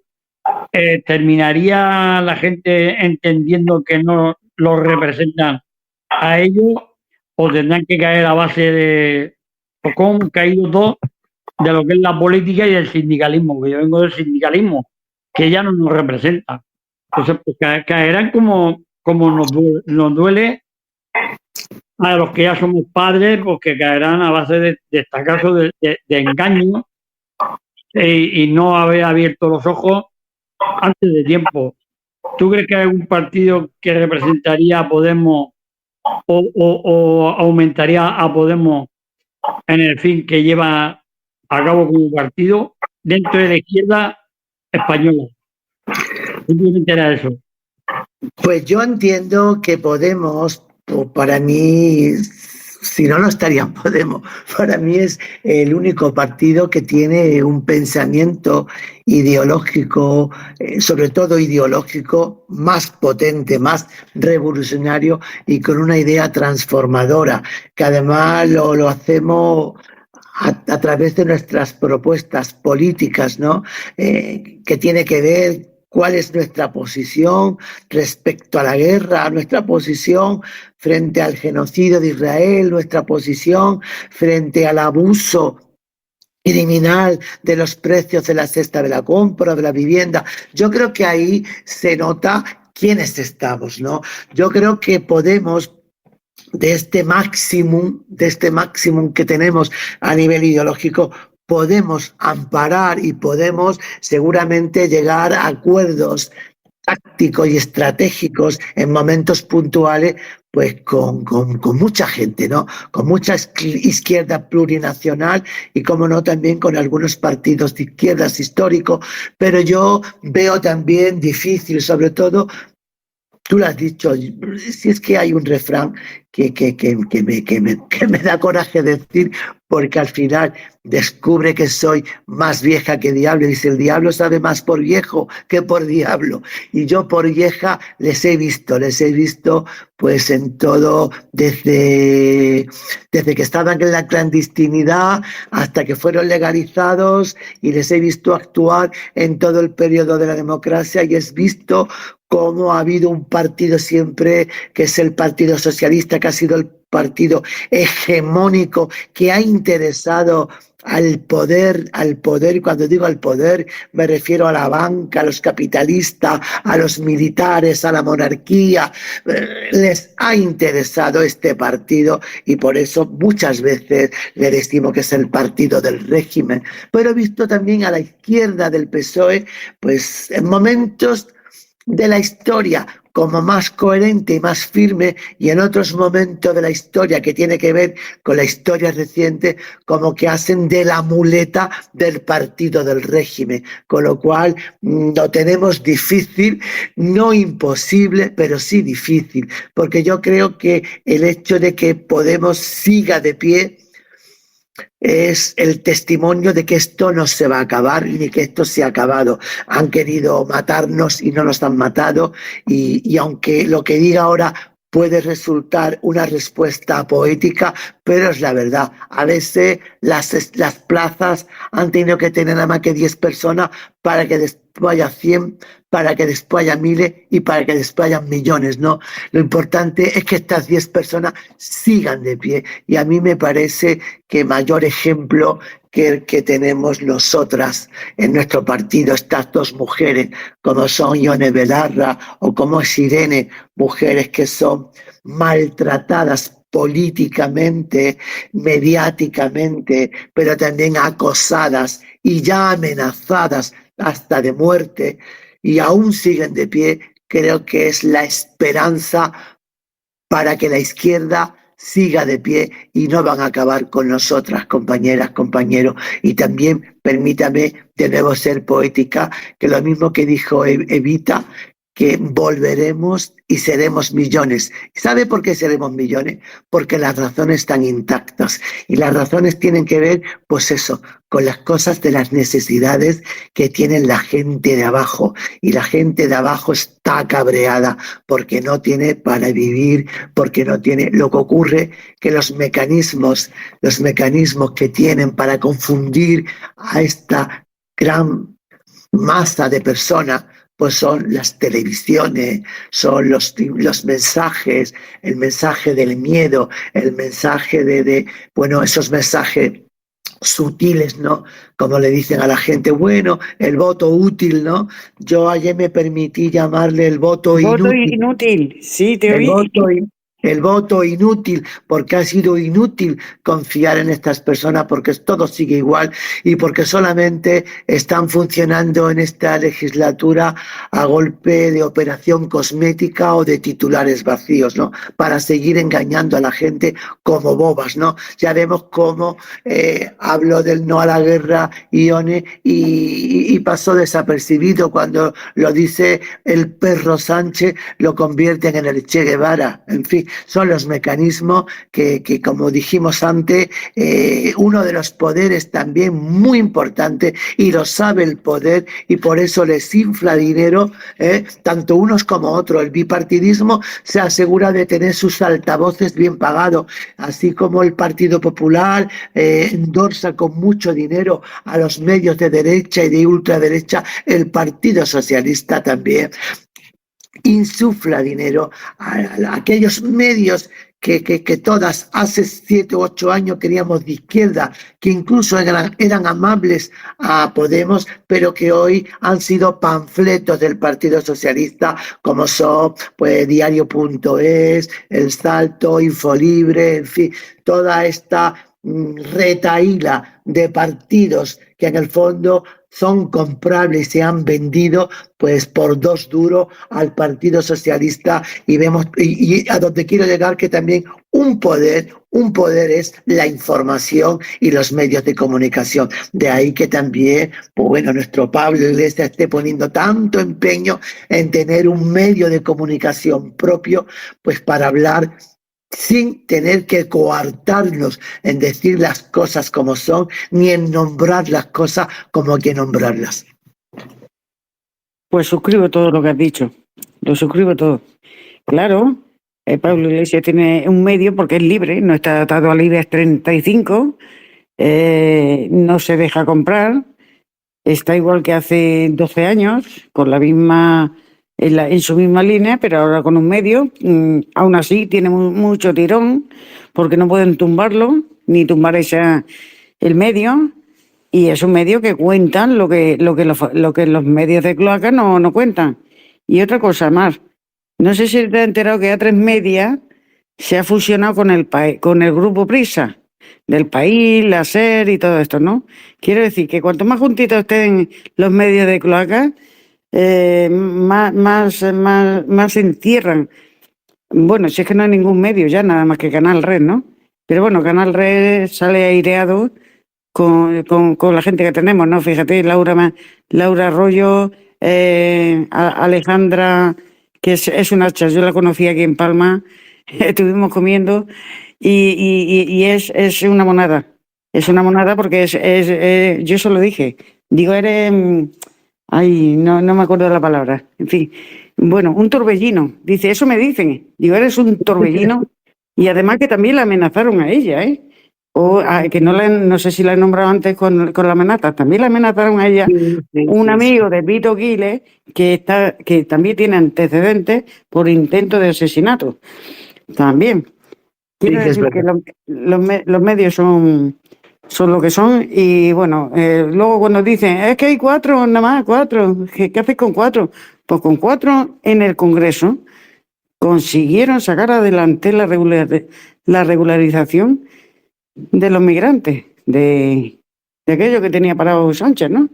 terminaría la gente entendiendo que no los representan a ellos, o tendrán que caer a base de, o como han caído todos, de lo que es la política y el sindicalismo, que yo vengo del sindicalismo, que ya no nos representa. Entonces, pues, caerán como nos duele a los que ya somos padres, porque caerán a base de este caso de engaño y no haber abierto los ojos antes de tiempo. ¿Tú crees que hay algún partido que representaría a Podemos o aumentaría a Podemos en el fin que lleva a cabo como partido dentro de la izquierda española? Simplemente era eso. Pues yo entiendo que Podemos, para mí, si no, no estaría en Podemos. Para mí es el único partido que tiene un pensamiento ideológico, sobre todo ideológico, más potente, más revolucionario y con una idea transformadora, que además lo hacemos a través de nuestras propuestas políticas, ¿no? Que tiene que ver cuál es nuestra posición respecto a la guerra, nuestra posición frente al genocidio de Israel, nuestra posición frente al abuso criminal de los precios de la cesta de la compra, de la vivienda. Yo creo que ahí se nota quiénes estamos, ¿no? Yo creo que podemos, de este máximo que tenemos a nivel ideológico, podemos amparar y podemos seguramente llegar a acuerdos tácticos y estratégicos en momentos puntuales, pues con mucha gente, ¿no? Con mucha izquierda plurinacional y, como no, también con algunos partidos de izquierdas históricos, pero yo veo también difícil, sobre todo, tú lo has dicho, si es que hay un refrán que me da coraje decir, porque al final descubre que soy más vieja que diablo. Dice, el diablo sabe más por viejo que por diablo. Y yo por vieja les he visto pues en todo, desde que estaban en la clandestinidad hasta que fueron legalizados, y les he visto actuar en todo el periodo de la democracia, y he visto cómo ha habido un partido siempre, que es el Partido Socialista, que ha sido el partido hegemónico, que ha interesado al poder, y cuando digo al poder me refiero a la banca, a los capitalistas, a los militares, a la monarquía. Les ha interesado este partido, y por eso muchas veces le decimos que es el partido del régimen. Pero he visto también a la izquierda del PSOE, pues en momentos de la historia como más coherente y más firme, y en otros momentos de la historia que tiene que ver con la historia reciente, como que hacen de la muleta del partido del régimen, con lo cual lo tenemos difícil, no imposible, pero sí difícil, porque yo creo que el hecho de que Podemos siga de pie es el testimonio de que esto no se va a acabar, ni que esto se ha acabado. Han querido matarnos y no nos han matado, y aunque lo que diga ahora puede resultar una respuesta poética, pero es la verdad. A veces las plazas han tenido que tener nada más que 10 personas para que después haya 100, para que después haya miles y para que después haya millones, ¿no? Lo importante es que estas 10 personas sigan de pie, y a mí me parece que mayor ejemplo que el que tenemos nosotras en nuestro partido, estas dos mujeres, como son Ione Belarra o como es Irene, mujeres que son maltratadas políticamente, mediáticamente, pero también acosadas y ya amenazadas hasta de muerte y aún siguen de pie, creo que es la esperanza para que la izquierda siga de pie y no van a acabar con nosotras, compañeras, compañeros. Y también permítame de nuevo ser poética, que lo mismo que dijo Evita, que volveremos y seremos millones. ¿Sabe por qué seremos millones? Porque las razones están intactas y las razones tienen que ver, pues eso, con las cosas de las necesidades que tiene la gente de abajo, y la gente de abajo está cabreada porque no tiene para vivir, porque no tiene. Lo que ocurre que los mecanismos que tienen para confundir a esta gran masa de personas, pues son las televisiones, son los mensajes, el mensaje del miedo, el mensaje bueno, esos mensajes sutiles, ¿no? Como le dicen a la gente, bueno, el voto útil, ¿no? Yo ayer me permití llamarle el voto Voto inútil. inútil, sí, te El oí. el voto inútil, porque ha sido inútil confiar en estas personas, porque todo sigue igual y porque solamente están funcionando en esta legislatura a golpe de operación cosmética o de titulares vacíos, ¿no? Para seguir engañando a la gente como bobas, ¿no? Ya vemos cómo hablo del no a la guerra, Ione, y pasó desapercibido cuando lo dice el perro Sánchez, lo convierten en el Che Guevara. En fin, son los mecanismos que como dijimos antes, uno de los poderes también muy importante, y lo sabe el poder, y por eso les infla dinero, tanto unos como otros. El bipartidismo se asegura de tener sus altavoces bien pagados, así como el Partido Popular endorsa con mucho dinero a los medios de derecha y de ultraderecha. El Partido Socialista también insufla dinero a aquellos medios que todas hace 7 u 8 años queríamos de izquierda, que incluso eran amables a Podemos, pero que hoy han sido panfletos del Partido Socialista, como son pues Diario.es, El Salto, Infolibre, en fin, toda esta retahíla de partidos que en el fondo son comprables y se han vendido pues por 2 duros al Partido Socialista, y vemos, y a donde quiero llegar, que también un poder es la información y los medios de comunicación. De ahí que también, pues bueno, nuestro Pablo Iglesias esté poniendo tanto empeño en tener un medio de comunicación propio, pues para hablar sin tener que coartarnos en decir las cosas como son, ni en nombrar las cosas como hay que nombrarlas. Pues suscribo todo lo que has dicho, lo suscribo todo. Claro, Pablo Iglesias tiene un medio porque es libre, no está atado al IBEX 35, no se deja comprar, está igual que hace 12 años, con la misma, en su misma línea, pero ahora con un medio. Aún así tiene mucho tirón, porque no pueden tumbarlo, ni tumbar el medio, y es un medio que cuentan lo que los medios de cloaca no cuentan. Y otra cosa más, no sé si te has enterado que A3 Media se ha fusionado con el grupo Prisa, del País, la SER y todo esto, ¿no? Quiero decir que cuanto más juntitos estén los medios de cloaca, más se encierran. Bueno, si es que no hay ningún medio ya, nada más que Canal Red, ¿no? Pero bueno, Canal Red sale aireado con la gente que tenemos, ¿no? Fíjate, Laura Arroyo, Alejandra, que es una hacha, yo la conocí aquí en Palma, estuvimos comiendo, y es una monada. Es una monada porque yo se lo dije. Digo, eres... Ay, no me acuerdo de la palabra. En fin, bueno, un torbellino. Dice, eso me dicen. Digo, eres un torbellino. Y además que también la amenazaron a ella, ¿eh? Que no sé si la he nombrado antes con la amenaza. También la amenazaron a ella. Un amigo de Vito Giles que también tiene antecedentes por intento de asesinato. También. Quiero decir que los medios son lo que son, y bueno, luego cuando dicen, es que hay 4, nada más, 4, ¿qué haces con 4? Pues con 4 en el Congreso consiguieron sacar adelante la regularización de los migrantes, de aquello que tenía parado Sánchez, ¿no?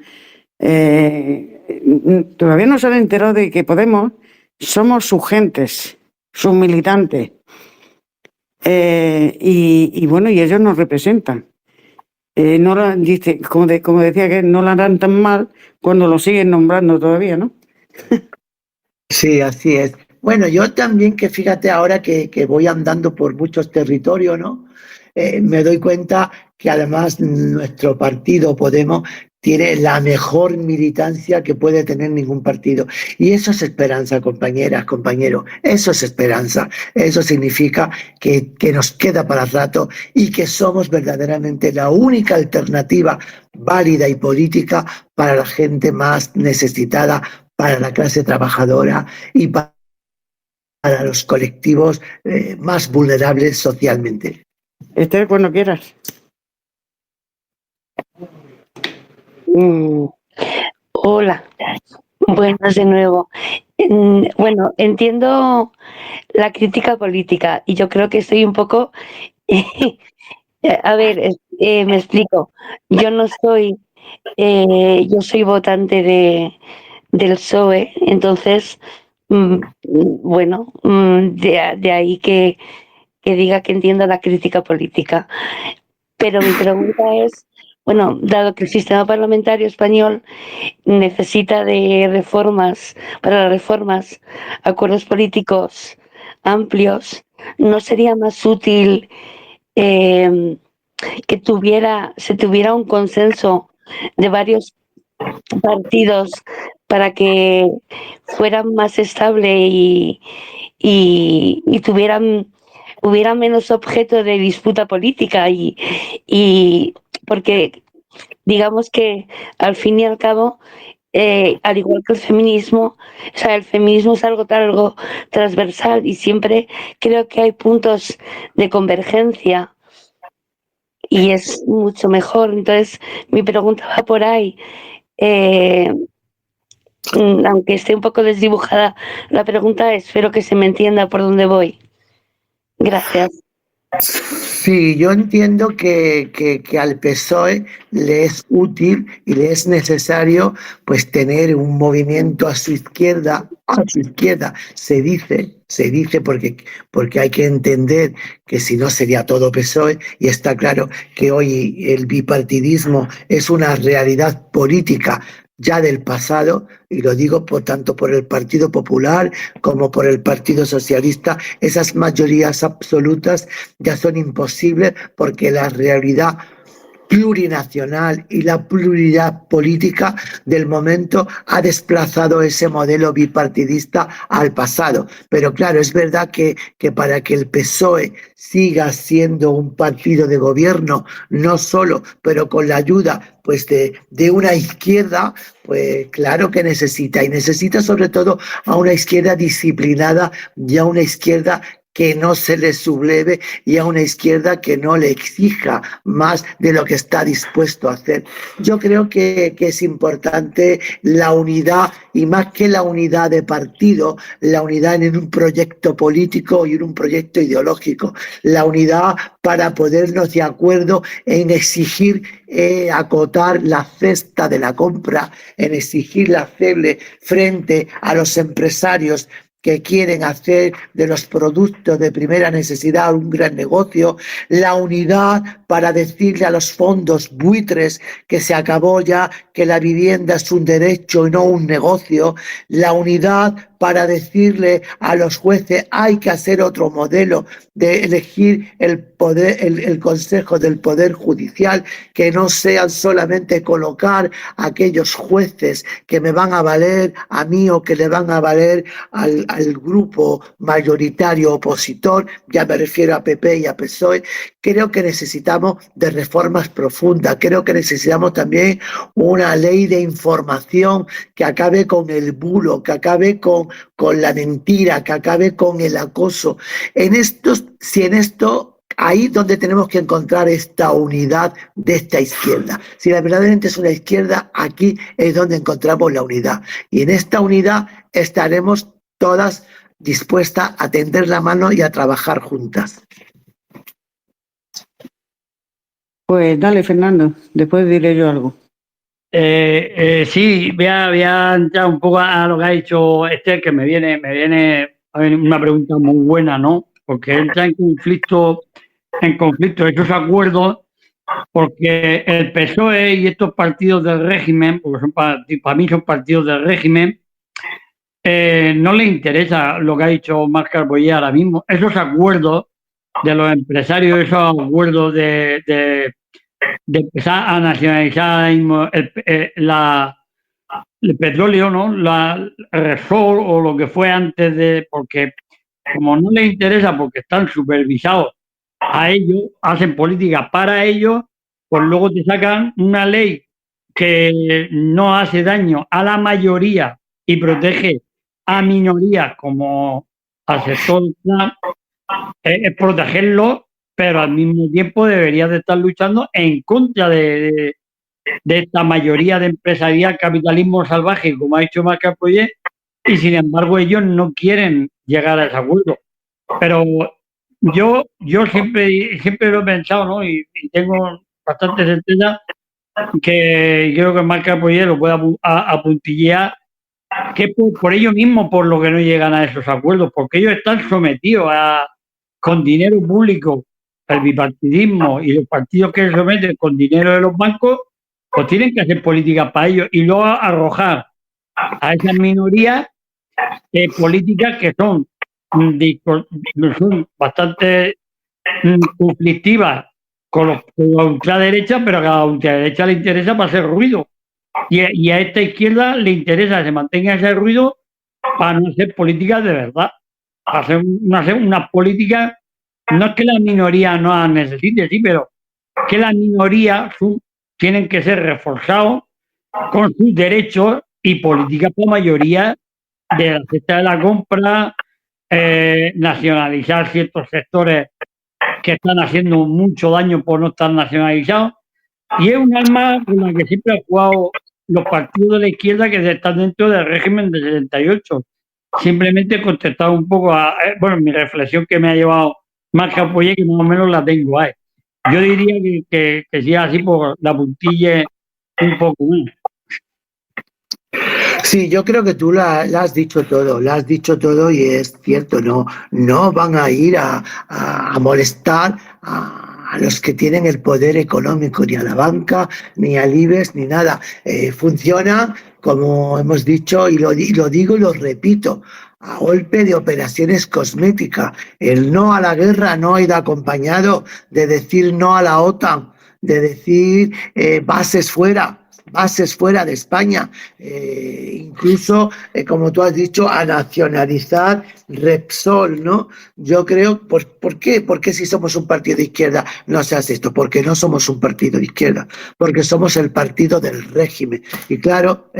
Todavía no se han enterado de que Podemos somos sus gentes, sus militantes. Y bueno, y ellos nos representan. No dice, como decía, que no la harán tan mal cuando lo siguen nombrando todavía, ¿no? Sí, así es. Bueno, yo también que fíjate ahora que voy andando por muchos territorios, ¿no? Me doy cuenta que además nuestro partido, Podemos, tiene la mejor militancia que puede tener ningún partido. Y eso es esperanza, compañeras, compañeros. Eso es esperanza. Eso significa que nos queda para rato y que somos verdaderamente la única alternativa válida y política para la gente más necesitada, para la clase trabajadora y para los colectivos más vulnerables socialmente. Esther, cuando quieras. Hola, buenas de nuevo. Bueno, entiendo la crítica política y yo creo que estoy un poco... A ver, me explico. Yo no soy... yo soy votante del PSOE, entonces, bueno, de ahí que diga que entiendo la crítica política. Pero mi pregunta es, bueno, dado que el sistema parlamentario español necesita de reformas, para las reformas, acuerdos políticos amplios, ¿no sería más útil que se tuviera un consenso de varios partidos para que fueran más estable y hubiera menos objeto de disputa política y porque digamos que al fin y al cabo, al igual que el feminismo, o sea, el feminismo es algo transversal y siempre creo que hay puntos de convergencia y es mucho mejor. Entonces, mi pregunta va por ahí. Aunque esté un poco desdibujada la pregunta, espero que se me entienda por dónde voy. Gracias. Sí, yo entiendo que al PSOE le es útil y le es necesario pues tener un movimiento a su izquierda, se dice porque hay que entender que si no sería todo PSOE y está claro que hoy el bipartidismo es una realidad política ya del pasado, y lo digo por tanto por el Partido Popular como por el Partido Socialista, esas mayorías absolutas ya son imposibles porque la realidad plurinacional y la pluralidad política del momento ha desplazado ese modelo bipartidista al pasado. Pero claro, es verdad que para que el PSOE siga siendo un partido de gobierno, no solo, pero con la ayuda pues de una izquierda, pues claro que necesita, y necesita sobre todo a una izquierda disciplinada y a una izquierda que no se le subleve y a una izquierda que no le exija más de lo que está dispuesto a hacer. Yo creo que es importante la unidad, y más que la unidad de partido, la unidad en un proyecto político y en un proyecto ideológico, la unidad para ponernos de acuerdo en exigir acotar la cesta de la compra, en exigirle hacerle frente a los empresarios que quieren hacer de los productos de primera necesidad un gran negocio, la unidad para decirle a los fondos buitres que se acabó ya, que la vivienda es un derecho y no un negocio, la unidad para decirle a los jueces hay que hacer otro modelo de elegir el Consejo del Poder Judicial, que no sean solamente colocar aquellos jueces que me van a valer a mí o que le van a valer al grupo mayoritario opositor, ya me refiero a PP y a PSOE. Creo que necesitamos de reformas profundas, creo que necesitamos también una ley de información que acabe con el bulo, que acabe con la mentira, que acabe con el acoso. Ahí donde tenemos que encontrar esta unidad de esta izquierda. Si la verdaderamente es una izquierda, aquí es donde encontramos la unidad. Y en esta unidad estaremos todas dispuestas a tender la mano y a trabajar juntas. Pues dale, Fernando, después diré yo algo. Sí, voy a entrar un poco a lo que ha dicho Esther, que me viene a ver, una pregunta muy buena, ¿no? Porque entra en conflicto esos acuerdos, porque el PSOE y estos partidos del régimen, porque para mí son partidos del régimen, no les interesa lo que ha dicho Marc Carboyer ahora mismo. Esos acuerdos de los empresarios, esos acuerdos de empezar a nacionalizar el petróleo, ¿no? El Repsol o lo que fue antes porque como no les interesa porque están supervisados a ellos, hacen política para ellos, pues luego te sacan una ley que no hace daño a la mayoría y protege a minorías como al sector Trump, es protegerlo, pero al mismo tiempo deberías de estar luchando en contra de esta mayoría de empresarial, capitalismo salvaje, como ha dicho Marc Carboyer, y sin embargo ellos no quieren llegar a ese acuerdo. Pero yo siempre lo he pensado, ¿no? Y tengo bastante certeza que creo que Marc Carboyer lo puede apuntillear, que por ellos mismos, por lo que no llegan a esos acuerdos, porque ellos están sometidos con dinero público, el bipartidismo y los partidos que se someten con dinero de los bancos, pues tienen que hacer políticas para ellos y luego arrojar a esas minorías políticas que son bastante conflictivas con la ultraderecha, pero que a la ultraderecha le interesa para hacer ruido. Y a esta izquierda le interesa que se mantenga ese ruido para no hacer políticas de verdad. Hacer una política, no es que las minorías no las necesiten, sí, pero que las minorías tienen que ser reforzados con sus derechos y políticas por mayoría de la cesta de la compra, nacionalizar ciertos sectores que están haciendo mucho daño por no estar nacionalizados. Y es un arma con la que siempre han jugado los partidos de la izquierda que están dentro del régimen del 78. Simplemente he contestado un poco mi reflexión que me ha llevado Marc Carboyer, que más o menos la tengo ahí. Yo diría que si es así, pues la puntille un poco más. Sí, yo creo que tú la has dicho todo y es cierto, no van a ir a molestar a los que tienen el poder económico, ni a la banca, ni al IBEX, ni nada. Funciona, como hemos dicho, y lo digo y lo repito, a golpe de operaciones cosméticas. El no a la guerra no ha ido acompañado de decir no a la OTAN, de decir bases fuera de España, incluso, como tú has dicho, a nacionalizar Repsol, ¿no? Yo creo, ¿por qué? Porque si somos un partido de izquierda no se hace esto, porque no somos un partido de izquierda, porque somos el partido del régimen. Y claro,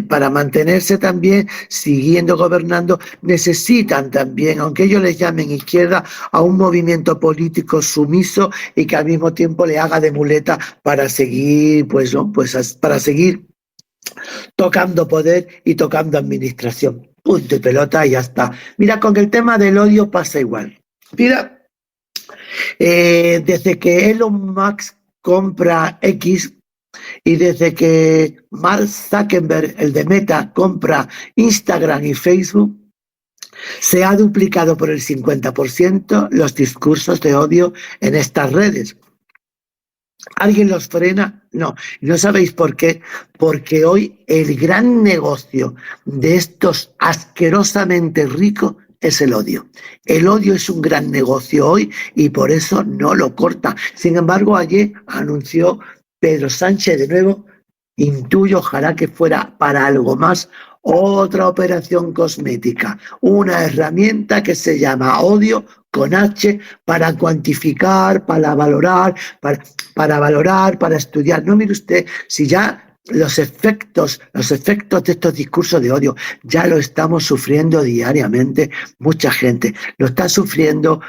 para mantenerse también, siguiendo gobernando, necesitan también, aunque ellos les llamen izquierda, a un movimiento político sumiso y que al mismo tiempo le haga de muleta para seguir, para seguir tocando poder y tocando administración. Punto y pelota y ya está. Mira, con el tema del odio pasa igual. Mira, desde que Elon Musk compra X y desde que Mark Zuckerberg, el de Meta, compra Instagram y Facebook, se ha duplicado por el 50% los discursos de odio en estas redes. ¿Alguien los frena? No. ¿No sabéis por qué? Porque hoy el gran negocio de estos asquerosamente ricos es el odio. El odio es un gran negocio hoy y por eso no lo corta. Sin embargo, ayer anunció Pedro Sánchez de nuevo, intuyo, ojalá que fuera para algo más, otra operación cosmética, una herramienta que se llama odio con H para cuantificar, para valorar, para estudiar. No, mire usted, si ya los efectos de estos discursos de odio ya lo estamos sufriendo diariamente, mucha gente lo está sufriendo,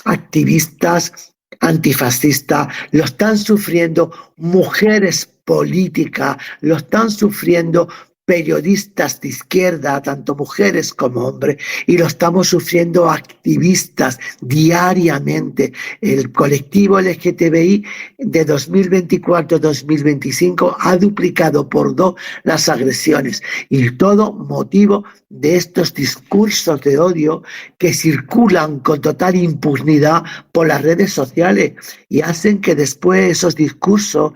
activistas antifascistas, lo están sufriendo mujeres políticas, lo están sufriendo periodistas de izquierda, tanto mujeres como hombres, y lo estamos sufriendo activistas diariamente. El colectivo LGTBI de 2024 a 2025 ha duplicado por 2 las agresiones, y todo motivo de estos discursos de odio que circulan con total impunidad por las redes sociales y hacen que después esos discursos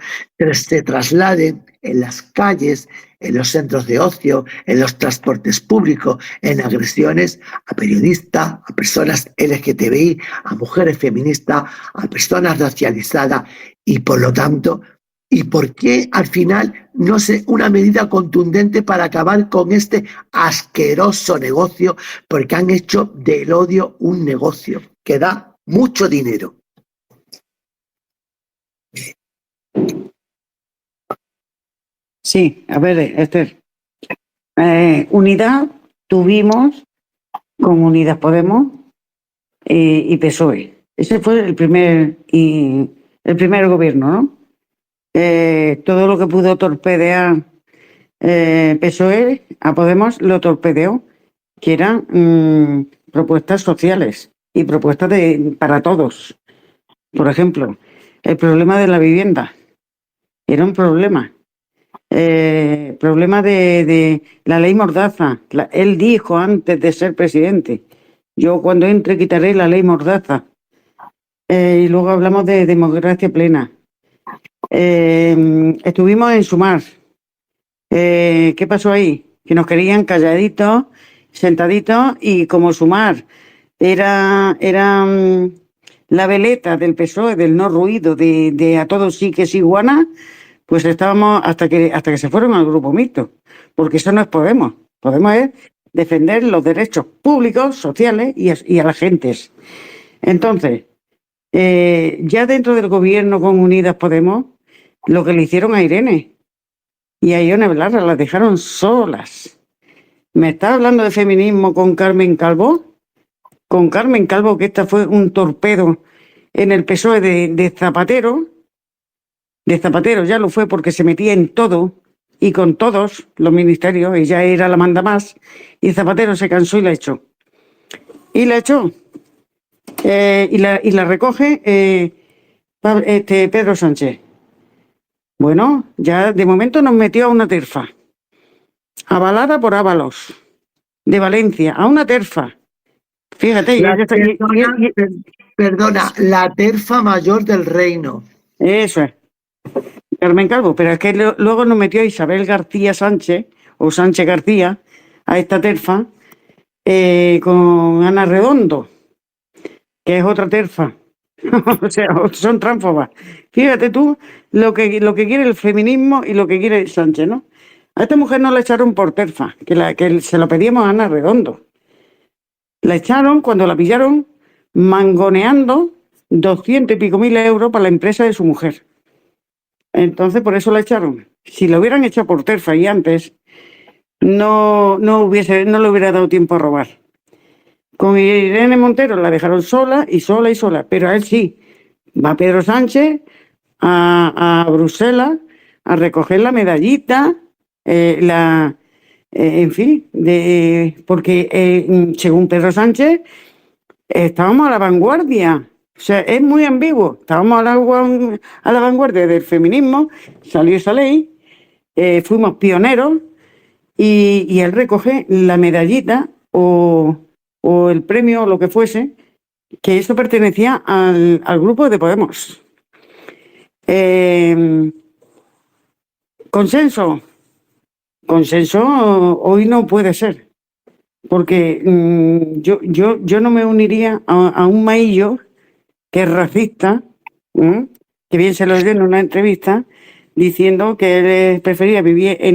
se trasladen en las calles, en los centros de ocio, en los transportes públicos, en agresiones a periodistas, a personas LGTBI, a mujeres feministas, a personas racializadas, y por lo tanto, ¿y por qué al final no se una medida contundente para acabar con este asqueroso negocio? Porque han hecho del odio un negocio que da mucho dinero. Sí, a ver, Esther. Unidad tuvimos con Unidas Podemos y PSOE. Ese fue el primer gobierno, ¿no? Todo lo que pudo torpedear PSOE a Podemos lo torpedeó, que eran propuestas sociales y propuestas para todos. Por ejemplo, el problema de la vivienda era un problema. Problema de la ley Mordaza. Él dijo antes de ser presidente: yo cuando entre quitaré la ley Mordaza. Y luego hablamos de democracia plena. Estuvimos en Sumar. ¿Qué pasó ahí? Que nos querían calladitos, sentaditos, y como Sumar era la veleta del PSOE, del no ruido, de a todos sí que sí, Guana, pues estábamos hasta que se fueron al grupo mixto, porque eso no es Podemos. Podemos es defender los derechos públicos, sociales y a las gentes. Entonces, ya dentro del gobierno con Unidas Podemos, lo que le hicieron a Irene y a Ione Belarra, las dejaron solas. ¿Me está hablando de feminismo con Carmen Calvo? Con Carmen Calvo, que esta fue un torpedo en el PSOE de Zapatero. De Zapatero ya lo fue porque se metía en todo y con todos los ministerios, ella era la manda más, y Zapatero se cansó y la echó. Y la echó. Y la recoge Pedro Sánchez. Bueno, ya de momento nos metió a una terfa, avalada por Ábalos, de Valencia, a una terfa. Fíjate, Perdona, la terfa mayor del reino. Eso es. Carmen Calvo, pero es que luego nos metió a Isabel García Sánchez, o Sánchez García, a esta terfa, con Ana Redondo, que es otra terfa. O sea, son tránsfobas. Fíjate tú lo que quiere el feminismo y lo que quiere Sánchez, ¿no? A esta mujer no la echaron por terfa, que se lo pedíamos a Ana Redondo. La echaron cuando la pillaron mangoneando 200 y pico mil euros para la empresa de su mujer. Entonces, por eso la echaron. Si lo hubieran echado por terfa y antes, no le hubiera dado tiempo a robar. Con Irene Montero la dejaron sola, pero a él sí. Va Pedro Sánchez a Bruselas a recoger la medallita, en fin, porque según Pedro Sánchez estábamos a la vanguardia. O sea, es muy ambiguo. Estábamos a la vanguardia del feminismo, salió esa ley, fuimos pioneros y él recoge la medallita o el premio o lo que fuese, que eso pertenecía al grupo de Podemos. Consenso hoy no puede ser, porque yo no me uniría a un maillo que es racista, que bien se lo dio en una entrevista, diciendo que él prefería vivir que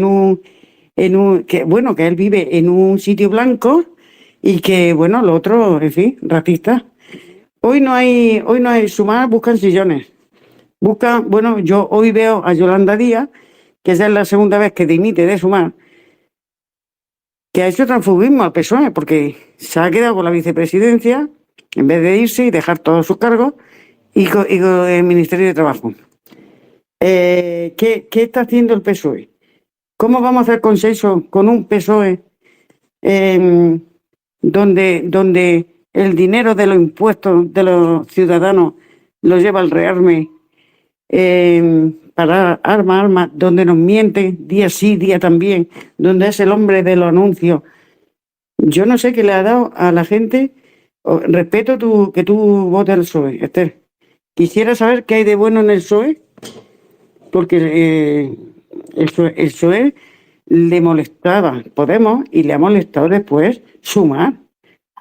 él vive en un sitio blanco y que, bueno, lo otro, en fin, racista. Hoy no hay Sumar, buscan sillones. Yo hoy veo a Yolanda Díaz, que ya es la segunda vez que dimite de Sumar, que ha hecho transfugismo al PSOE, porque se ha quedado con la vicepresidencia, en vez de irse y dejar todos sus cargos, y con el Ministerio de Trabajo. ¿Qué está haciendo el PSOE? ¿Cómo vamos a hacer consenso con un PSOE donde el dinero de los impuestos de los ciudadanos lo lleva el Rearme para armas, donde nos mienten día sí, día también, donde es el hombre de los anuncios? Yo no sé qué le ha dado a la gente. Respeto que tú votes al PSOE, Esther. Quisiera saber qué hay de bueno en el PSOE, porque el PSOE le molestaba Podemos y le ha molestado después Sumar.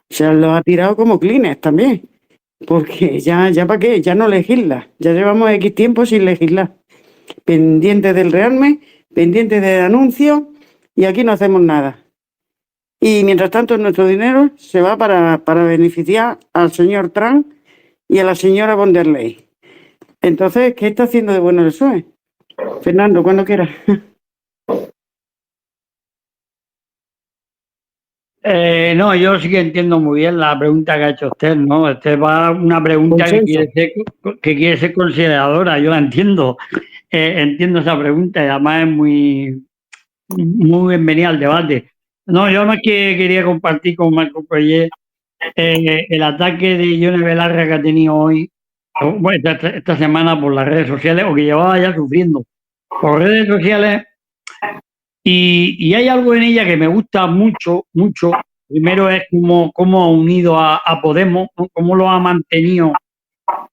Se lo ha tirado como Kleenex también, porque ya para qué, ya no legisla, ya llevamos X tiempo sin legislar. Pendiente del Rearme, pendiente del anuncio, y aquí no hacemos nada. Y mientras tanto nuestro dinero se va para beneficiar al señor Trump y a la señora von der Leyen. Entonces, ¿qué está haciendo de bueno el PSOE? Fernando, cuando quieras. No, yo sí que entiendo muy bien la pregunta que ha hecho usted, ¿no? Usted va a una pregunta que quiere ser consideradora, yo la entiendo. Entiendo esa pregunta y además es muy bienvenida al debate. No, yo más que quería compartir con Marco Proyet el ataque de Ione Belarra que ha tenido hoy, bueno, esta semana por las redes sociales, o que llevaba ya sufriendo por redes sociales. Y hay algo en ella que me gusta mucho, mucho. Primero es cómo ha unido a Podemos, ¿no? Cómo lo ha mantenido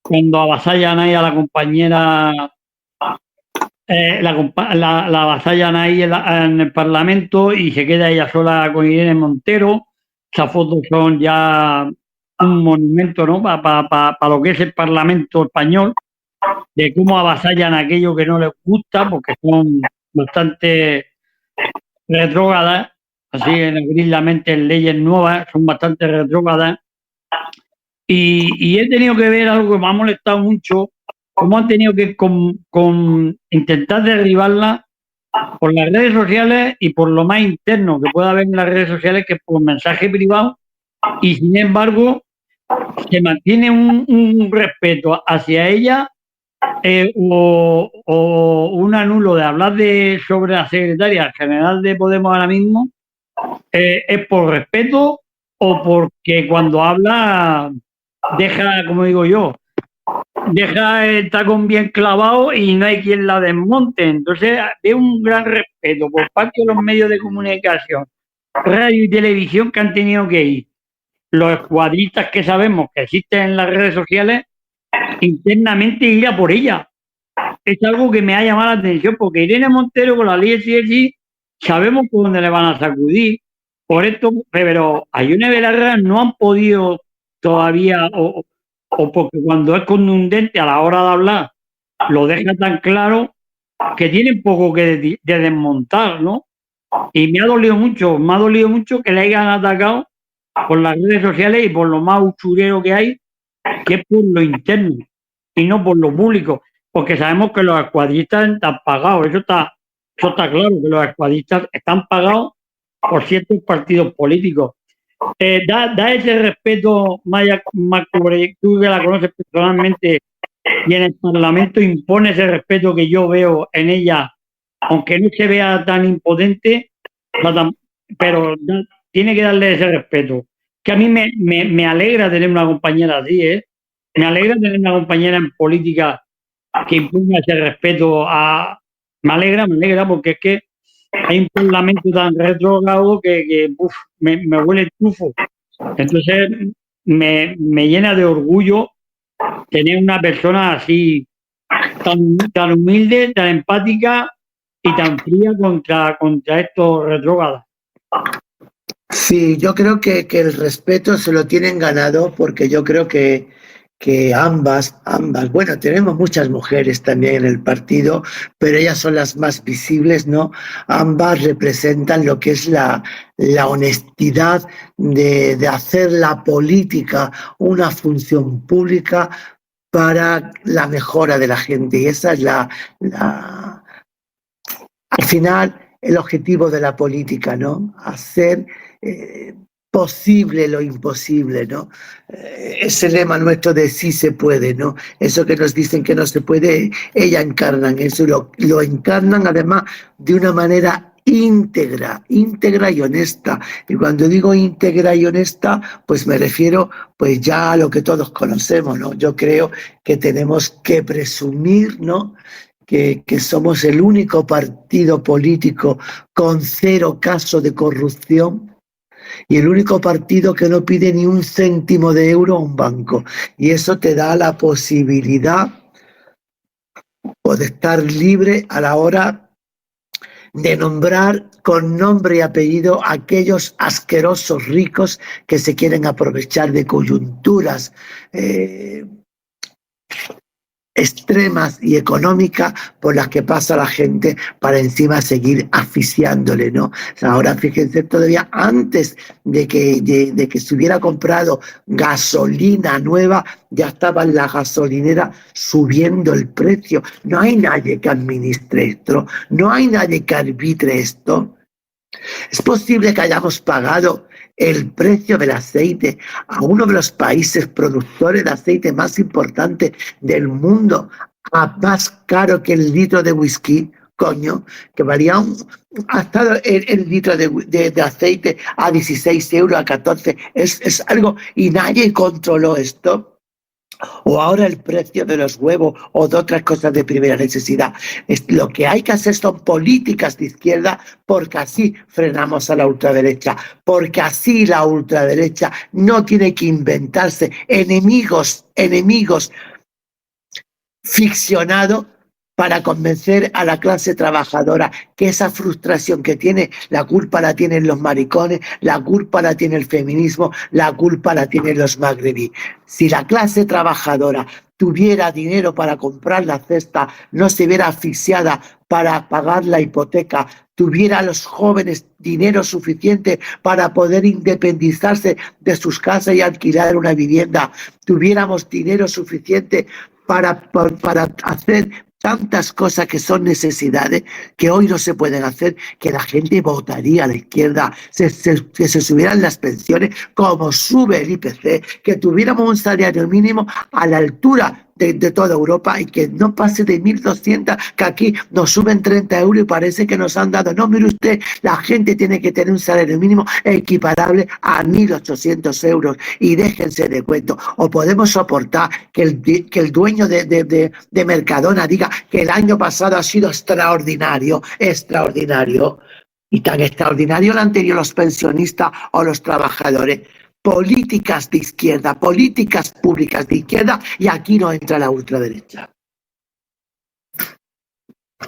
cuando avasallan ahí a la compañera, la avasallan ahí en el Parlamento y se queda ella sola con Irene Montero. Esas fotos son ya un monumento, ¿no? Para lo que es el Parlamento español, de cómo avasallan aquello que no les gusta, porque son bastante retrógradas, así en abrir la mente en leyes nuevas, son bastante retrógradas. Y he tenido que ver algo que me ha molestado mucho, cómo han tenido que intentar derribarla por las redes sociales y por lo más interno que pueda haber en las redes sociales, que es por mensaje privado, y sin embargo se mantiene un respeto hacia ella o un anulo de hablar sobre la secretaria general de Podemos ahora mismo, es por respeto o porque cuando habla deja, como digo yo, deja el tacón bien clavado y no hay quien la desmonte. Entonces veo un gran respeto por parte de los medios de comunicación, radio y televisión, que han tenido que ir los escuadristas que sabemos que existen en las redes sociales internamente ir a por ella. Es algo que me ha llamado la atención, porque Irene Montero con la ley sí sabemos por dónde le van a sacudir. Por esto, pero a Ione Belarra no han podido todavía, o porque cuando es contundente a la hora de hablar lo deja tan claro que tienen poco que de desmontar, ¿no? Y me ha dolido mucho que le hayan atacado por las redes sociales y por lo más uchurero que hay, que es por lo interno y no por lo público, porque sabemos que los escuadristas están pagados, eso está claro, que los escuadristas están pagados por ciertos partidos políticos. Da ese respeto, Maya Marcobre, tú que la conoces personalmente, y en el Parlamento impone ese respeto que yo veo en ella, aunque no se vea tan impotente, pero tiene que darle ese respeto. Que a mí me alegra tener una compañera así, ¿eh? Me alegra tener una compañera en política que imponga ese respeto Me alegra, porque es que hay un parlamento tan retrógrado que me huele tufo. Entonces me llena de orgullo tener una persona así, tan humilde, tan empática y tan fría contra estos retrógrados. Sí, yo creo que el respeto se lo tienen ganado, porque yo creo que ambas, bueno, tenemos muchas mujeres también en el partido, pero ellas son las más visibles, ¿no? Ambas representan lo que es la honestidad de hacer la política una función pública para la mejora de la gente, y esa es al final el objetivo de la política, ¿no? Hacer posible lo imposible, ¿no? Ese lema nuestro de sí se puede, ¿no? Eso que nos dicen que no se puede, ellas encarnan eso, lo encarnan además de una manera íntegra y honesta. Y cuando digo íntegra y honesta, pues me refiero pues ya a lo que todos conocemos, ¿no? Yo creo que tenemos que presumir, ¿no?, que somos el único partido político con 0 caso de corrupción y el único partido que no pide ni un céntimo de euro a un banco. Y eso te da la posibilidad de estar libre a la hora de nombrar con nombre y apellido a aquellos asquerosos ricos que se quieren aprovechar de coyunturas extremas y económicas por las que pasa la gente para encima seguir asfixiándole, ¿no? O sea, ahora fíjense, todavía antes de que se hubiera comprado gasolina nueva, ya estaba en la gasolinera subiendo el precio. No hay nadie que administre esto, no hay nadie que arbitre esto. Es posible que hayamos pagado el precio del aceite a uno de los países productores de aceite más importantes del mundo, a más caro que el litro de whisky, coño, que valía ha estado el litro de aceite a 16 euros, a 14, es algo, y nadie controló esto. O ahora el precio de los huevos o de otras cosas de primera necesidad. Lo que hay que hacer son políticas de izquierda, porque así frenamos a la ultraderecha, porque así la ultraderecha no tiene que inventarse enemigos ficcionados para convencer a la clase trabajadora que esa frustración que tiene, la culpa la tienen los maricones, la culpa la tiene el feminismo, la culpa la tienen los magrebíes. Si la clase trabajadora tuviera dinero para comprar la cesta, no se viera asfixiada para pagar la hipoteca, tuviera a los jóvenes dinero suficiente para poder independizarse de sus casas y alquilar una vivienda, tuviéramos dinero suficiente para hacer tantas cosas que son necesidades que hoy no se pueden hacer, que la gente votaría a la izquierda, que se subieran las pensiones como sube el IPC, que tuviéramos un salario mínimo a la altura de toda Europa y que no pase de 1.200, que aquí nos suben 30 euros y parece que nos han dado. No, mire usted, la gente tiene que tener un salario mínimo equiparable a 1.800 euros y déjense de cuento. O podemos soportar que el dueño de Mercadona diga que el año pasado ha sido extraordinario, y tan extraordinario lo han tenido los pensionistas o los trabajadores. Políticas de izquierda, políticas públicas de izquierda, y aquí no entra la ultraderecha.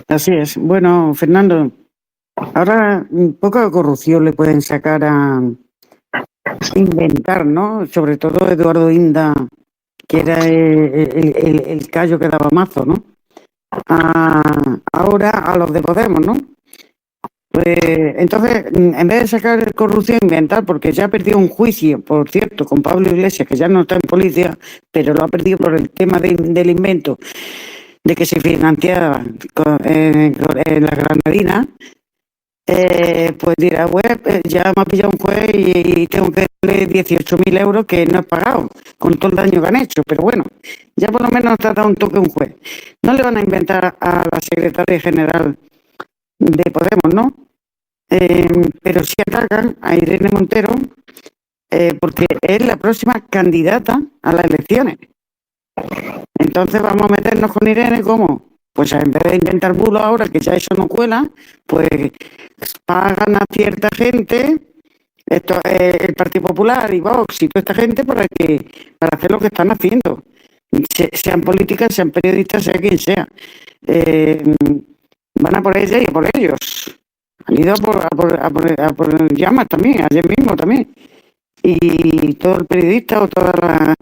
Así es. Bueno, Fernando, ahora poca corrupción le pueden sacar a inventar, ¿no? Sobre todo Eduardo Inda, que era el callo que daba mazo, ¿no? Ahora a los de Podemos, ¿no? Pues entonces, en vez de sacar corrupción, inventar, porque ya ha perdido un juicio, por cierto, con Pablo Iglesias, que ya no está en policía, pero lo ha perdido por el tema del invento, de que se financiaba en la Granadina, pues dirá, ya me ha pillado un juez y tengo que darle 18.000 euros que no he pagado, con todo el daño que han hecho, pero bueno, ya por lo menos te ha dado un toque un juez. No le van a inventar a la secretaria general de Podemos, ¿no? Pero sí atacan a Irene Montero porque es la próxima candidata a las elecciones. Entonces vamos a meternos con Irene, ¿cómo? Pues en vez de inventar bulos ahora, que ya eso no cuela, pues pagan a cierta gente, el Partido Popular y Vox y toda esta gente para hacer lo que están haciendo. Sean políticas, sean periodistas, sea quien sea. Van a por ella y a por ellos. Han ido a por Llamas también, ayer mismo también. Y todo el periodista o toda la...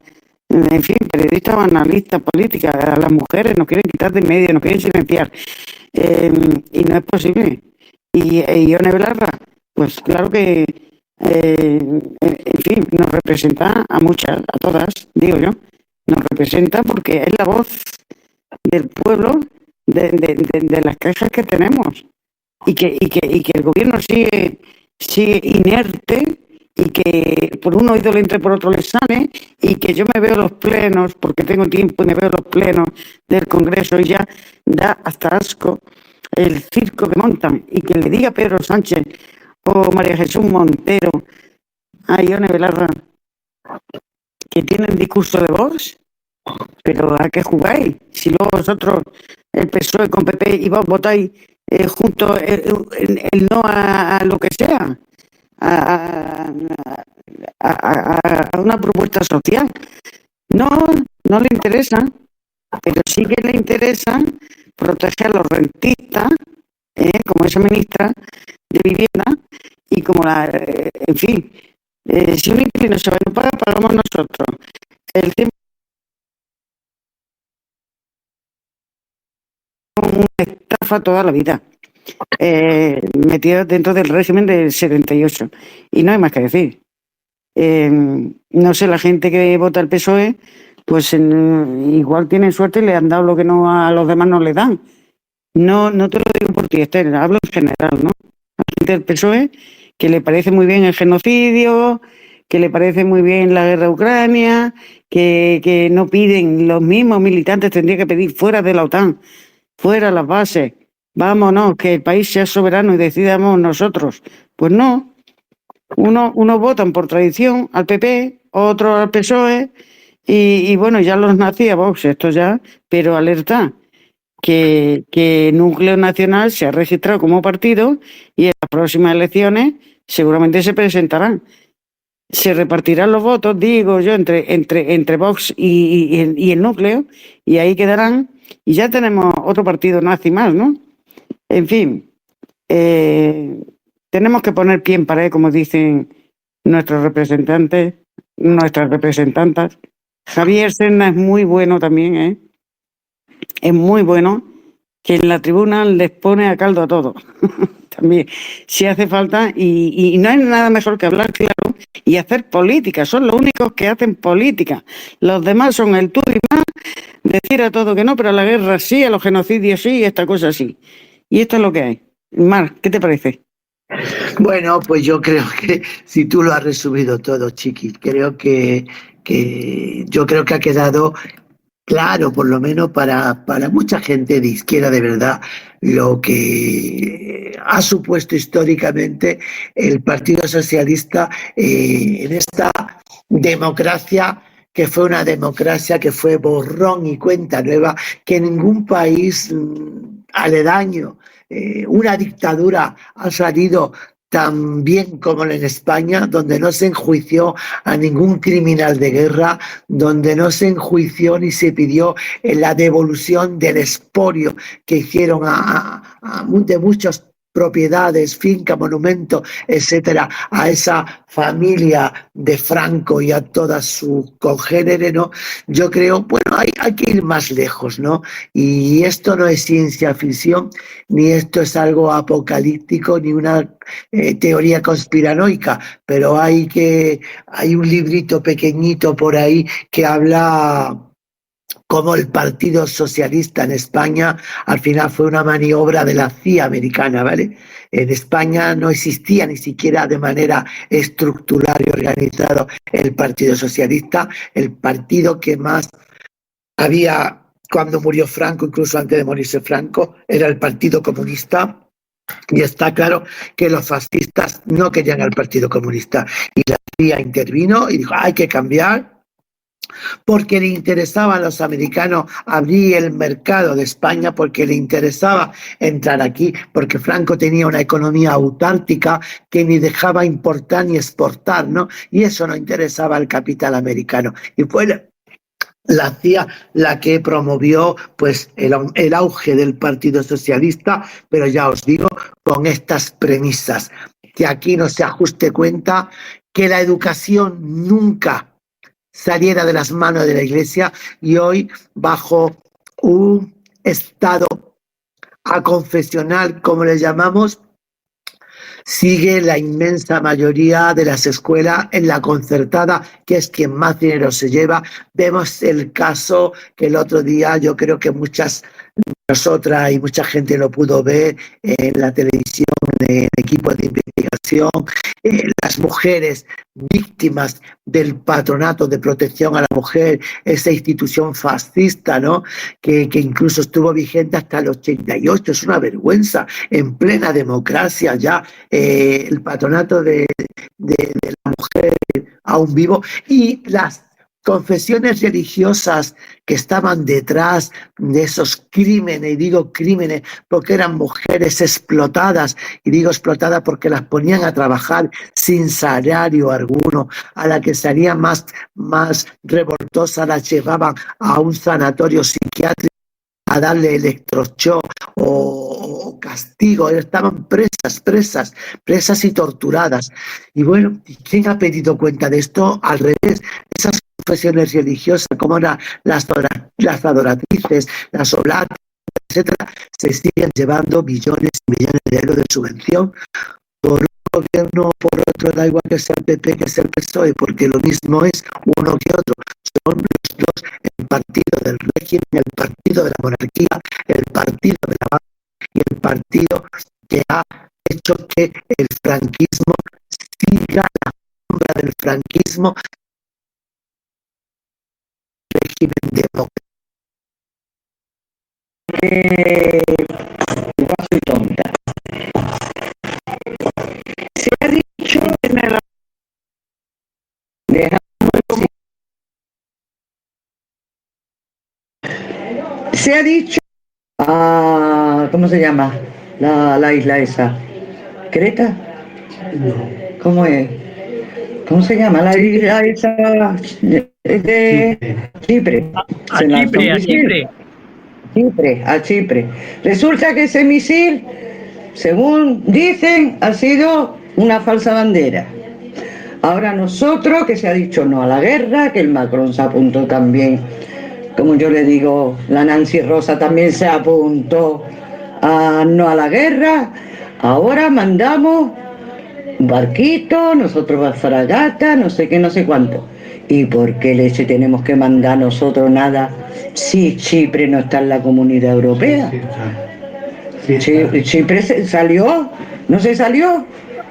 En fin, periodistas o analistas políticas, a las mujeres nos quieren quitar de medio, nos quieren silenciar. Y no es posible. Y Ione Belarra, pues claro que, en fin, nos representa a muchas, a todas, digo yo. Nos representa porque es la voz del pueblo de las quejas que tenemos. Y que el gobierno sigue inerte, y que por un oído le entre, por otro le sale, y que yo me veo los plenos, porque tengo tiempo y me veo los plenos del Congreso y ya da hasta asco el circo que montan, y que le diga Pedro Sánchez o María Jesús Montero a Ione Belarra que tienen discurso de Vox, pero ¿a qué jugáis? Si luego vosotros, el PSOE con PP y vos votáis juntos el no a lo que sea, a una propuesta social. No le interesa, pero sí que le interesa proteger a los rentistas, como esa ministra de Vivienda, y como en fin, si un inquilino se va a pagar, pagamos nosotros. El tema es una estafa toda la vida, metida dentro del régimen del 78, y no hay más que decir. No sé, la gente que vota al PSOE, pues igual tienen suerte y le han dado lo que no a los demás no le dan. No te lo digo por ti, Esther, hablo en general, ¿no? La gente del PSOE, que le parece muy bien el genocidio, que le parece muy bien la guerra de Ucrania, que no piden, los mismos militantes tendrían que pedir fuera de la OTAN, fuera las bases, vámonos, que el país sea soberano y decidamos nosotros. Pues no, unos votan por tradición al PP, otros al PSOE, y bueno, ya los nací a Vox, esto ya, pero alerta, que Núcleo Nacional se ha registrado como partido y en las próximas elecciones seguramente se presentarán. Se repartirán los votos, digo yo, entre Vox y el Núcleo, y ahí quedarán, y ya tenemos otro partido nazi más, ¿no? En fin, tenemos que poner pie en pared, como dicen nuestros representantes, nuestras representantas. Javier Serna es muy bueno también, ¿eh? Es muy bueno, que en la tribuna les pone a caldo a todo. También, si hace falta, y no hay nada mejor que hablar claro y hacer política. Son los únicos que hacen política. Los demás son el tú y más, decir a todo que no, pero a la guerra sí, a los genocidios sí, y esta cosa sí. Y esto es lo que hay. Mar, ¿qué te parece? Bueno, pues yo creo que si tú lo has resumido todo, Chiqui, yo creo que ha quedado claro, por lo menos para mucha gente de izquierda de verdad, lo que ha supuesto históricamente el Partido Socialista en esta democracia, que fue una democracia que fue borrón y cuenta nueva, que ningún país aledaño, una dictadura ha salido tan bien como en España, donde no se enjuició a ningún criminal de guerra, donde no se enjuició ni se pidió la devolución del expolio que hicieron de muchas propiedades, finca, monumento, etcétera, a esa familia de Franco y a toda su congénere, ¿no? Yo creo, bueno, hay que ir más lejos, ¿no? Y esto no es ciencia ficción, ni esto es algo apocalíptico, ni una teoría conspiranoica, pero hay un librito pequeñito por ahí que habla cómo el Partido Socialista en España al final fue una maniobra de la CIA americana, ¿vale? En España no existía ni siquiera de manera estructural y organizado el Partido Socialista, el partido que más había cuando murió Franco, incluso antes de morirse Franco, era el Partido Comunista. Y está claro que los fascistas no querían al Partido Comunista, y la CIA intervino y dijo, hay que cambiar, porque le interesaba a los americanos abrir el mercado de España, porque le interesaba entrar aquí, porque Franco tenía una economía autárquica que ni dejaba importar ni exportar, ¿no? Y eso no interesaba al capital americano. Y fue la CIA la que promovió pues el auge del Partido Socialista, pero ya os digo, con estas premisas, que aquí no se ajuste cuenta, que la educación nunca saliera de las manos de la Iglesia, y hoy bajo un estado aconfesional, como le llamamos, sigue la inmensa mayoría de las escuelas en la concertada, que es quien más dinero se lleva. Vemos el caso que el otro día yo creo que nosotras y mucha gente lo pudo ver en la televisión, en de equipos de investigación, las mujeres víctimas del Patronato de Protección a la Mujer, esa institución fascista, ¿no? Que incluso estuvo vigente hasta el 88, es una vergüenza, en plena democracia ya, el Patronato de la Mujer aún vivo, y las confesiones religiosas que estaban detrás de esos crímenes, y digo crímenes porque eran mujeres explotadas, y digo explotadas porque las ponían a trabajar sin salario alguno, a la que salía más revoltosa las llevaban a un sanatorio psiquiátrico a darle electroshock o castigo, estaban presas y torturadas. Y bueno, ¿quién ha pedido cuenta de esto? Al revés, esas confesiones religiosas, como las adoratrices, las oblatas, etcétera, se siguen llevando millones y millones de euros de subvención por un gobierno, por otro, da igual que sea el PP, que sea el PSOE, porque lo mismo es uno que otro. Son los dos, el partido del régimen, el partido de la monarquía, el partido de la banca y el partido que ha hecho que el franquismo siga la sombra del franquismo, régimen democrático. Soy tonta. Se ha dicho en el... Se ha dicho, ¿cómo se llama? La isla esa. ¿Creta? ¿Cómo es? ¿Cómo se llama la isla esa de Chipre? A Chipre. A Chipre. Resulta que ese misil, según dicen, ha sido una falsa bandera. Ahora nosotros, que se ha dicho no a la guerra, que el Macron se apuntó también, como yo le digo, la Nancy Rosa también se apuntó a no a la guerra, ahora mandamos un barquito, nosotros fragata, no sé qué, no sé cuánto. ¿Y por qué leche tenemos que mandar nosotros nada si Chipre no está en la Comunidad Europea? Chipre salió, no se salió.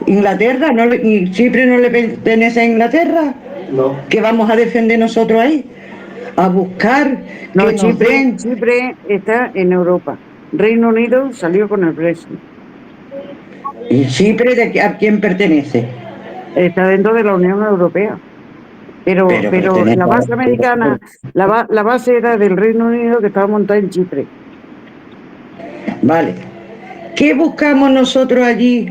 Inglaterra, ¿y Chipre no le pertenece a Inglaterra? No. ¿Qué vamos a defender nosotros ahí? A buscar No, que nos den... Chipre está en Europa. Reino Unido salió con el Brexit. ¿Y Chipre a quién pertenece? Está dentro de la Unión Europea. Pero la base americana, la base era del Reino Unido, que estaba montada en Chipre. Vale. ¿Qué buscamos nosotros allí?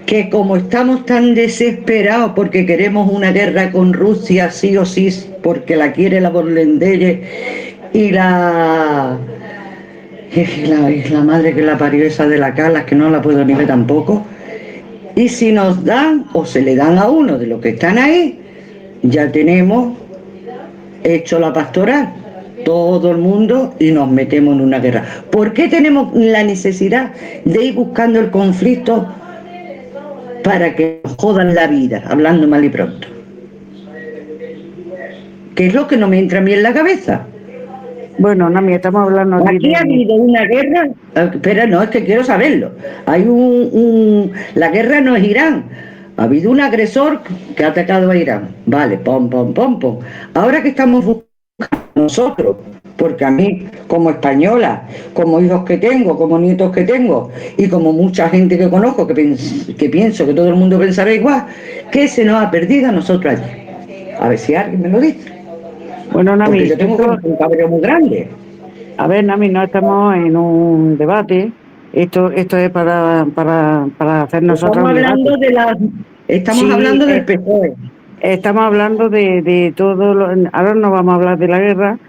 Que como estamos tan desesperados porque queremos una guerra con Rusia sí o sí, porque la quiere la von der Leyen y la madre que la parió, esa de la Calas, que no la puedo ni ver tampoco, y si nos dan o se le dan a uno de los que están ahí, ya tenemos hecho la pastoral, todo el mundo, y nos metemos en una guerra. ¿Por qué tenemos la necesidad de ir buscando el conflicto para que nos jodan la vida, hablando mal y pronto? ¿Qué es lo que no me entra a mí en la cabeza? Bueno, Nami, estamos hablando aquí ha habido una guerra. Espera, no, es que quiero saberlo. Hay la guerra no es Irán. Ha habido un agresor que ha atacado a Irán. Vale, pom. Ahora que estamos buscando nosotros, porque a mí, como española, como hijos que tengo, como nietos que tengo, y como mucha gente que conozco, que pienso que todo el mundo pensará igual, ¿qué se nos ha perdido a nosotros allí? A ver si alguien me lo dice. Bueno, Nami, porque yo tengo un cabreo muy grande. A ver, Nami, no estamos en un debate. Esto es para hacer nosotros Estamos hablando hablando del PSOE. Estamos hablando de todo. Ahora no vamos a hablar de la guerra,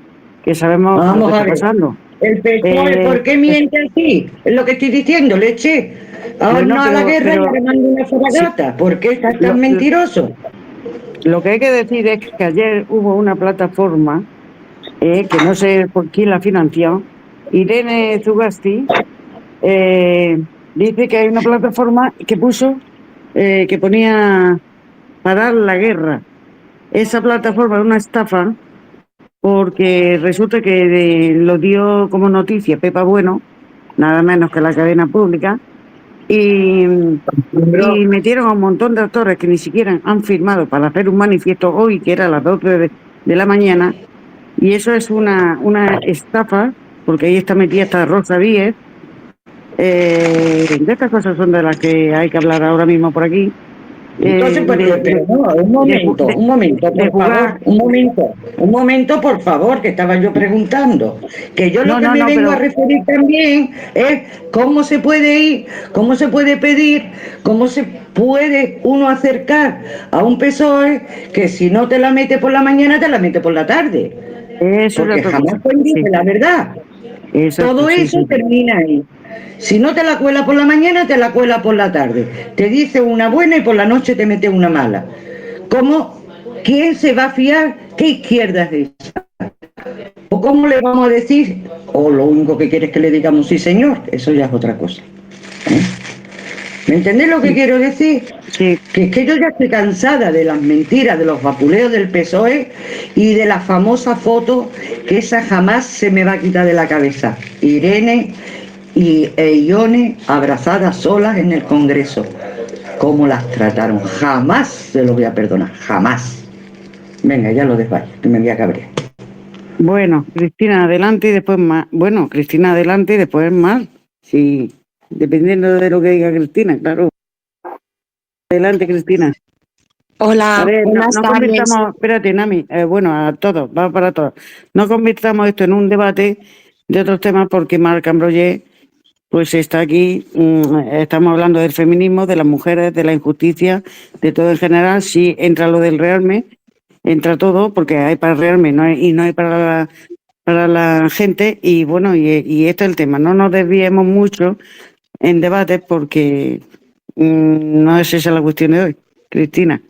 que sabemos lo que está pasando. El PSOE, ¿por qué miente así? Es lo que estoy diciendo, leche. Ahora no a la guerra y ahora manda una fragata. ¿Por qué estás tan mentiroso? Lo que hay que decir es que ayer hubo una plataforma que no sé por quién la financió. Irene Zugasti dice que hay una plataforma que puso que ponía parar la guerra. Esa plataforma es una estafa porque resulta que lo dio como noticia Pepa Bueno, nada menos que la cadena pública, y metieron a un montón de autores que ni siquiera han firmado para hacer un manifiesto hoy, que era a las 12 de la mañana, y eso es una estafa, porque ahí está metida esta Rosa Díez. De estas cosas son de las que hay que hablar ahora mismo por aquí. Entonces, pero no, un momento, un momento, por favor, que estaba yo preguntando. Que yo lo que me vengo a referir también es cómo se puede ir, cómo se puede pedir, cómo se puede uno acercar a un PSOE que si no te la mete por la mañana, te la mete por la tarde. Eso porque jamás dice la verdad. Exacto, todo eso termina ahí. Si no te la cuela por la mañana, te la cuela por la tarde. Te dice una buena y por la noche te mete una mala. ¿Cómo? ¿Quién se va a fiar? ¿Qué izquierda es esa? ¿O cómo le vamos a decir? O lo único que quieres que le digamos sí señor, eso ya es otra cosa. ¿Me entendés lo que quiero decir? Sí. Que es que yo ya estoy cansada de las mentiras, de los vapuleos del PSOE y de la famosa foto que esa jamás se me va a quitar de la cabeza. Irene e Ione abrazadas solas en el Congreso. ¿Cómo las trataron? Jamás se los voy a perdonar, jamás. Venga, ya lo dejo ahí, que me voy a cabrear. Bueno, Cristina, adelante y después más. Bueno, Cristina, adelante y después más. Sí, dependiendo de lo que diga Cristina, claro. Adelante, Cristina. Hola, a ver, buenas no tardes. convirtamos, espérate, Nami, bueno, a todos, va para todos. No convirtamos esto en un debate de otros temas porque Marc Ambroyer pues está aquí, estamos hablando del feminismo, de las mujeres, de la injusticia, de todo en general. Sí entra lo del Realme, entra todo, porque hay para el Realme y no hay para la gente, y bueno, y este es el tema. No nos desviemos mucho en debates porque no es esa la cuestión de hoy. Cristina.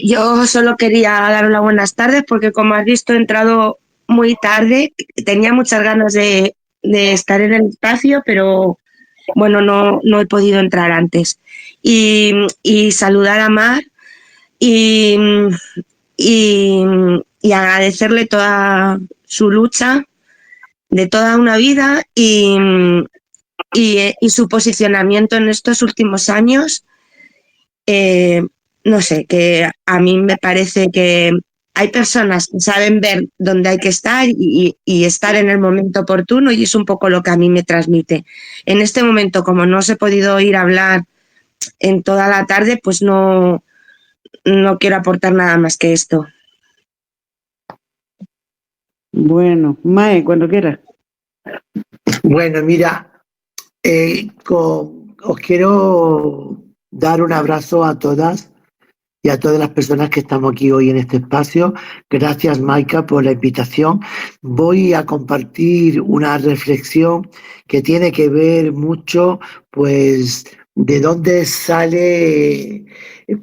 Yo solo quería daros las buenas tardes porque, como has visto, he entrado muy tarde. Tenía muchas ganas de estar en el espacio, pero bueno, no he podido entrar antes. Y saludar a Mar y agradecerle toda su lucha de toda una vida y su posicionamiento en estos últimos años. No sé, que a mí me parece que hay personas que saben ver dónde hay que estar y estar en el momento oportuno, y es un poco lo que a mí me transmite. En este momento, como no os he podido ir a hablar en toda la tarde, pues no quiero aportar nada más que esto. Bueno, Mae, cuando quieras. Bueno, mira, os quiero dar un abrazo a todas y a todas las personas que estamos aquí hoy en este espacio. Gracias, Maika, por la invitación. Voy a compartir una reflexión que tiene que ver mucho, pues, de dónde sale,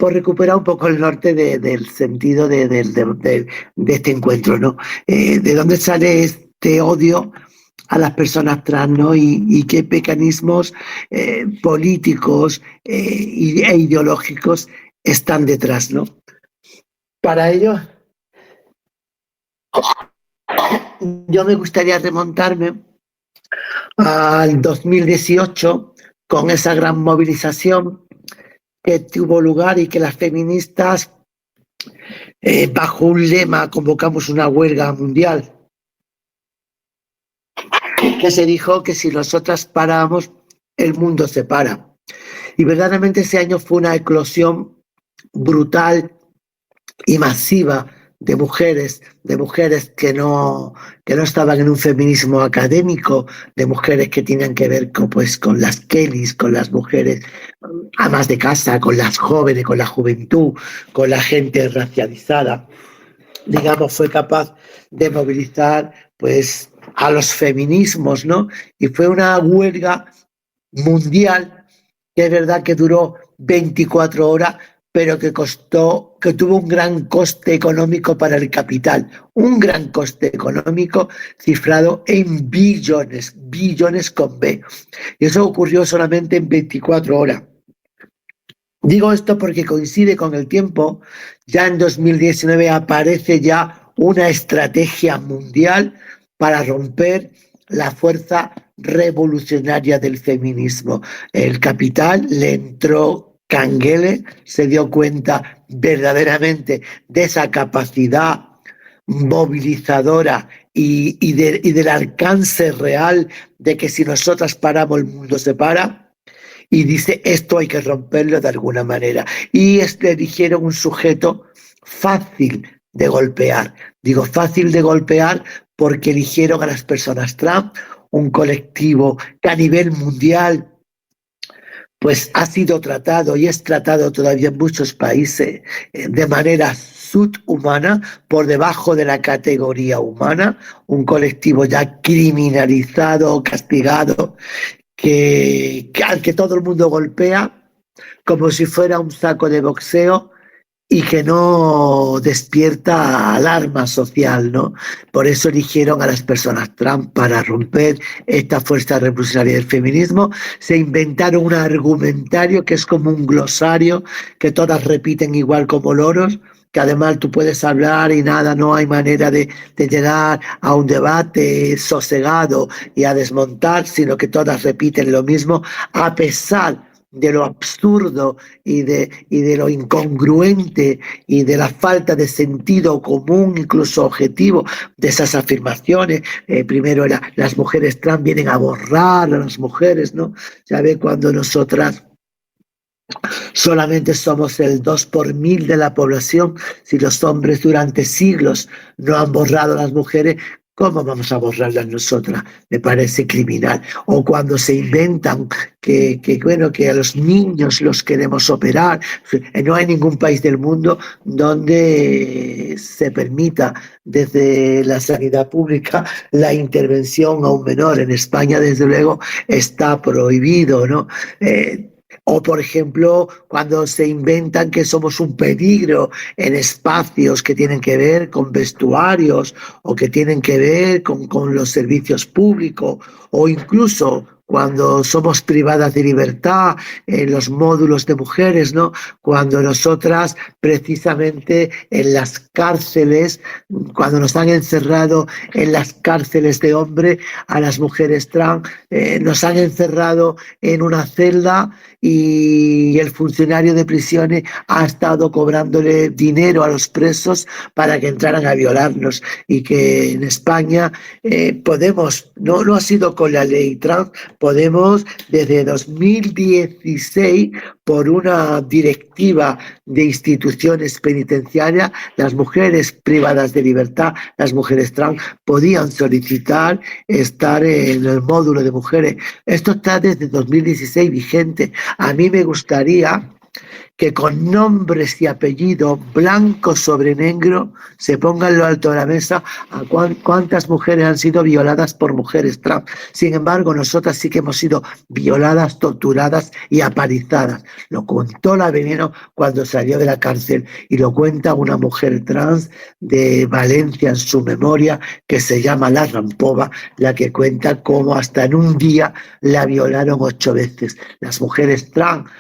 por recuperar un poco el norte del sentido de este encuentro, ¿no? De dónde sale este odio a las personas trans, ¿no? Y qué mecanismos políticos e ideológicos están detrás, ¿no? Para ello, yo me gustaría remontarme al 2018 con esa gran movilización que tuvo lugar y que las feministas, bajo un lema, convocamos una huelga mundial, que se dijo que si nosotras paramos, el mundo se para. Y verdaderamente ese año fue una eclosión brutal y masiva de mujeres que no estaban en un feminismo académico, de mujeres que tenían que ver con las Kellys, con las mujeres amas de casa, con las jóvenes, con la juventud, con la gente racializada. Digamos, fue capaz de movilizar pues a los feminismos, ¿no? Y fue una huelga mundial que es verdad que duró 24 horas, pero que tuvo un gran coste económico para el capital, un gran coste económico cifrado en billones con B. Y eso ocurrió solamente en 24 horas. Digo esto porque coincide con el tiempo. Ya en 2019 aparece ya una estrategia mundial para romper la fuerza revolucionaria del feminismo. El Capital le entró canguele, se dio cuenta verdaderamente de esa capacidad movilizadora y del alcance real de que si nosotras paramos el mundo se para, y dice esto hay que romperlo de alguna manera, y eligieron un sujeto fácil de golpear. Digo fácil de golpear porque eligieron a las personas trans, un colectivo que a nivel mundial pues ha sido tratado y es tratado todavía en muchos países de manera subhumana, por debajo de la categoría humana, un colectivo ya criminalizado, castigado, al que todo el mundo golpea como si fuera un saco de boxeo y que no despierta alarma social, ¿no? Por eso eligieron a las personas trans para romper esta fuerza revolucionaria del feminismo. Se inventaron un argumentario que es como un glosario que todas repiten igual como loros, que además tú puedes hablar y nada, no hay manera de llegar a un debate sosegado y a desmontar, sino que todas repiten lo mismo, a pesar de lo absurdo y de lo incongruente y de la falta de sentido común, incluso objetivo, de esas afirmaciones. Primero las mujeres trans vienen a borrar a las mujeres, ¿no? Ya ve, cuando nosotras solamente somos el 2 por 1000 de la población, si los hombres durante siglos no han borrado a las mujeres, ¿cómo vamos a borrarlas nosotras? Me parece criminal. O cuando se inventan que a los niños los queremos operar. No hay ningún país del mundo donde se permita desde la sanidad pública la intervención a un menor. En España, desde luego, está prohibido, ¿no? O, por ejemplo, cuando se inventan que somos un peligro en espacios que tienen que ver con vestuarios o que tienen que ver con los servicios públicos, o incluso cuando somos privadas de libertad en los módulos de mujeres, ¿no? Cuando nosotras, precisamente en las cárceles, cuando nos han encerrado en las cárceles de hombre, a las mujeres trans, nos han encerrado en una celda y el funcionario de prisiones ha estado cobrándole dinero a los presos para que entraran a violarnos, y que en España podemos, no ha sido con la ley trans, podemos desde 2016, por una directiva de instituciones penitenciarias, las mujeres privadas de libertad, las mujeres trans, podían solicitar estar en el módulo de mujeres. Esto está desde 2016 vigente. A mí me gustaría que con nombres y apellidos, blanco sobre negro, se ponga en lo alto de la mesa a cuántas mujeres han sido violadas por mujeres trans. Sin embargo, nosotras sí que hemos sido violadas, torturadas y apalizadas. Lo contó la Veneno cuando salió de la cárcel, y lo cuenta una mujer trans de Valencia en su memoria, que se llama La Rampova, la que cuenta cómo hasta en un día la violaron 8 veces. Las mujeres trans